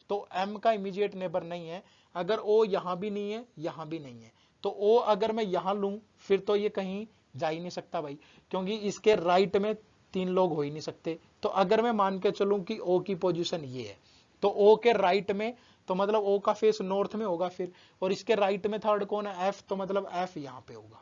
तो एम का इमीडिएट नेबर नहीं है, अगर ओ यहां भी नहीं है यहां भी नहीं है, तो ओ अगर मैं यहां लूं फिर तो ये कहीं जा ही नहीं सकता भाई, क्योंकि इसके राइट में 3 लोग हो ही नहीं सकते। तो अगर मैं मान के चलूं कि ओ की पोजीशन ये है, तो ओ के राइट में, तो मतलब ओ का फेस नॉर्थ में होगा फिर, और इसके राइट में थर्ड कौन है, एफ, तो मतलब एफ यहां पे होगा,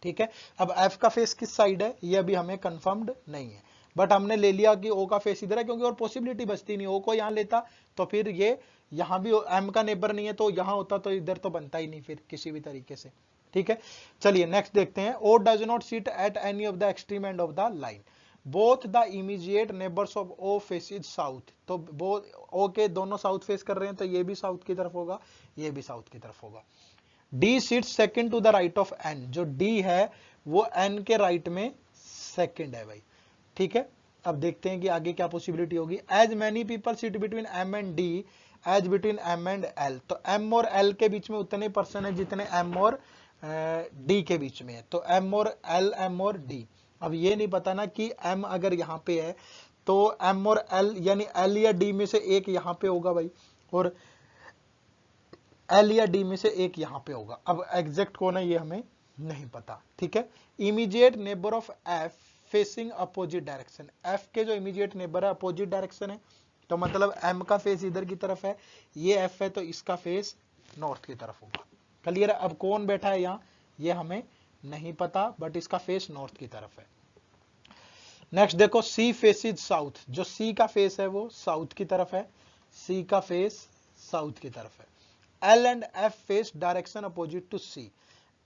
ठीक है। अब एफ का फेस किस साइड है ये अभी हमें कंफर्म्ड नहीं है, बट हमने ले लिया कि ओ का फेस इधर है, क्योंकि और पॉसिबिलिटी बचती नहीं, ओ को यहां लेता तो फिर ये यहां भी एम का नेबर नहीं है, तो यहां होता तो इधर तो बनता ही नहीं फिर किसी भी तरीके से, ठीक है। चलिए नेक्स्ट देखते हैं, O does not sit at any of the extreme end of the line, both the immediate neighbours of O faces south, तो बोथ ओ के दोनों साउथ फेस कर रहे हैं, तो ये भी साउथ की तरफ होगा, ये भी साउथ की तरफ होगा। D seat second to the right of N, जो डी है वो एन के राइट में सेकंड है भाई, ठीक है। अब देखते हैं कि आगे क्या पॉसिबिलिटी होगी। As many people seat between M and D as between M and L, तो एम और एल के बीच में उतने पर्सन है जितने एम और डी के बीच में है, तो एम और एल, एम और डी। अब ये नहीं पता ना कि एम अगर यहाँ पे है तो एम और एल, यानी एल या डी में से एक यहाँ पे होगा भाई, और एल या डी में से एक यहां पे होगा। अब एग्जैक्ट कौन है ये हमें नहीं पता, ठीक है। Immediate neighbour of F facing opposite direction, F के जो इमीडिएट नेबर है अपोजिट डायरेक्शन है, तो मतलब एम का फेस इधर की तरफ है, ये एफ है, तो इसका फेस नॉर्थ की तरफ होगा। क्लियर है। अब कौन बैठा है यहाँ ये हमें नहीं पता, बट इसका फेस नॉर्थ की तरफ है। नेक्स्ट देखो, सी फेसिज साउथ, जो सी का फेस है वो साउथ की तरफ है, सी का फेस साउथ की तरफ है। L and F face direction opposite to C,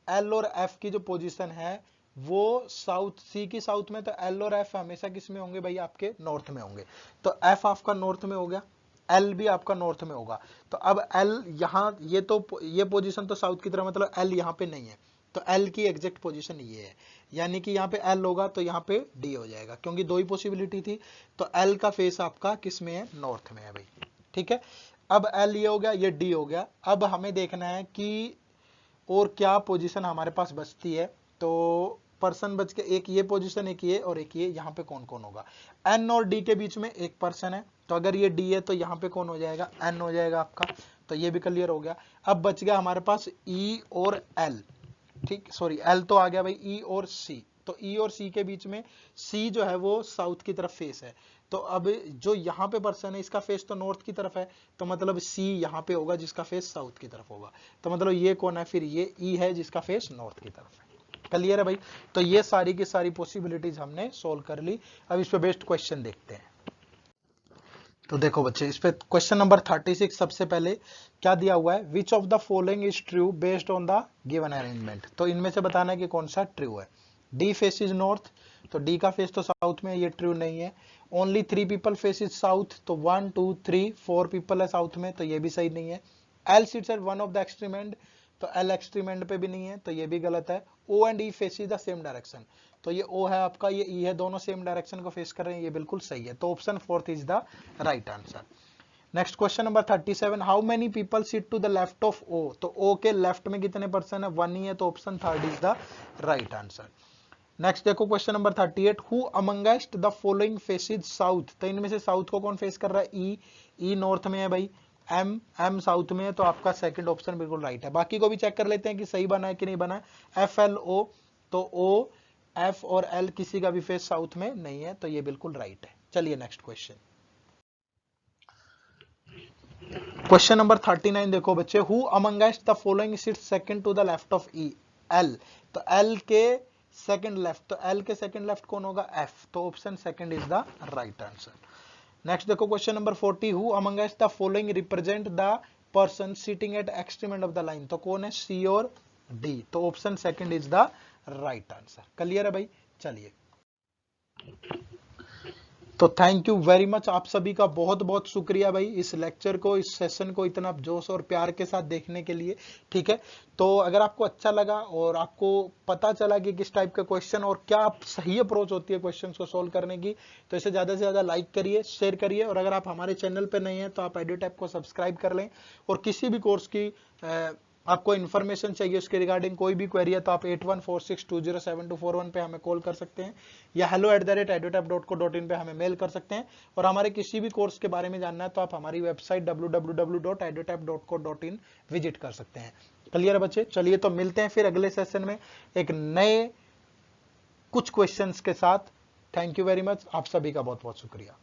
L और एफ की जो पोजीशन है वो साउथ, सी की साउथ में, तो एल और एफ हमेशा किस में होंगे भाई, आपके नॉर्थ में होंगे, तो एफ आपका नॉर्थ में हो गया, एल भी आपका नॉर्थ में होगा। तो अब एल यहाँ, ये पोजीशन तो साउथ की तरफ, मतलब एल यहाँ पे नहीं है, तो एल की एग्जैक्ट पोजीशन ये है, यानी कि यहाँ पे एल होगा तो यहाँ पे डी हो जाएगा, क्योंकि 2 ही पॉसिबिलिटी थी, तो एल का फेस आपका किस में है, नॉर्थ में है भाई, ठीक है। अब एल ये हो गया, ये डी हो गया। अब हमें देखना है कि और क्या पोजीशन हमारे पास बचती है, तो पर्सन बच के एक ये पोजीशन, एक ये और एक ये, यहाँ पे कौन कौन होगा। एन और डी के बीच में एक पर्सन है, तो अगर ये डी है तो यहाँ पे कौन हो जाएगा, एन हो जाएगा आपका, तो ये भी क्लियर हो गया। अब बच गया हमारे पास ई और एल, ठीक, सॉरी एल तो आ गया भाई, ई और सी, तो ई और सी के बीच में सी जो है वो साउथ की तरफ फेस है, तो अब जो यहाँ पे पर्सन है इसका फेस तो नॉर्थ की तरफ है, तो मतलब सी यहाँ पे होगा जिसका फेस साउथ की तरफ होगा, तो मतलब ये कौन है फिर, ये ई है जिसका फेस नॉर्थ की तरफ है। क्लियर है भाई? तो ये सारी की सारी पॉसिबिलिटीज हमने सोल्व कर ली। अब इस पे बेस्ड क्वेश्चन देखते हैं। तो देखो बच्चे, इस पे क्वेश्चन नंबर 36 सबसे पहले क्या दिया हुआ है, विच of the following is true based on the given arrangement. तो इनमें से बताना है कि कौन सा ट्रू है। डी फेस इज नॉर्थ, तो डी का फेस तो साउथ में है, ये ट्रू नहीं है। Only 3 people face is south, तो 1 2 3 4 पीपल है साउथ में, तो ये भी सही नहीं है। L sits at one of the extreme end, तो एल एक्सट्रीम एंड पे भी नहीं है, तो ये भी गलत है। O and E face is the same direction, तो ये ओ है आपका, ये ई है, दोनों सेम डायरेक्शन को फेस कर रहे हैं, ये बिल्कुल सही है। तो option 4 is the right answer. Next question number 37, how many people sit to the left of O, तो ओ के लेफ्ट में कितने पर्सन है, 1 ही है, तो option 3 is the right answer. Next देखो question number 38, who amongst the following faces south, तो इनमें से साउथ को कौन फेस कर रहा है, ई, ई नॉर्थ में है भाई, एम साउथ में है, तो आपका सेकंड ऑप्शन बिल्कुल राइट है। बाकी को भी चेक कर लेते हैं कि सही बना है कि नहीं बना है। एफ एल ओ, तो ओ एफ और एल किसी का भी फेस साउथ में नहीं है, तो ये बिल्कुल राइट है। चलिए नेक्स्ट क्वेश्चन, क्वेश्चन नंबर 39 देखो बच्चे, who amongst the following sit second to the left of E, L, तो एल के सेकंड लेफ्ट, तो एल के सेकंड लेफ्ट कौन होगा, एफ, तो option second is the right answer. Next देखो question number 40, who amongst the following represent the person sitting at extreme end of the line, तो कौन है, सी और डी, तो option second is the right answer. Clear है भाई? चलिए, तो थैंक यू वेरी मच, आप सभी का बहुत बहुत शुक्रिया भाई, इस लेक्चर को, इस सेशन को इतना जोश और प्यार के साथ देखने के लिए। ठीक है, तो अगर आपको अच्छा लगा और आपको पता चला कि किस टाइप के क्वेश्चन और क्या सही अप्रोच होती है क्वेश्चंस को सोल्व करने की, तो इसे ज्यादा से ज्यादा लाइक करिए, शेयर करिए, और अगर आप हमारे चैनल पर नए हैं तो आप एडुटैप को सब्सक्राइब कर लें। और किसी भी कोर्स की आपको इन्फॉर्मेशन चाहिए उसके रिगार्डिंग कोई भी क्वेरी है तो आप 8146207241 पे हमें कॉल कर सकते हैं, या hello@edutap.co.in पे हमें मेल कर सकते हैं। और हमारे किसी भी कोर्स के बारे में जानना है तो आप हमारी वेबसाइट www.edutap.co.in विजिट कर सकते हैं। क्लियर बच्चे? चलिए, तो मिलते हैं फिर अगले सेशन में एक नए कुछ क्वेश्चंस के साथ। थैंक यू वेरी मच, आप सभी का बहुत बहुत शुक्रिया।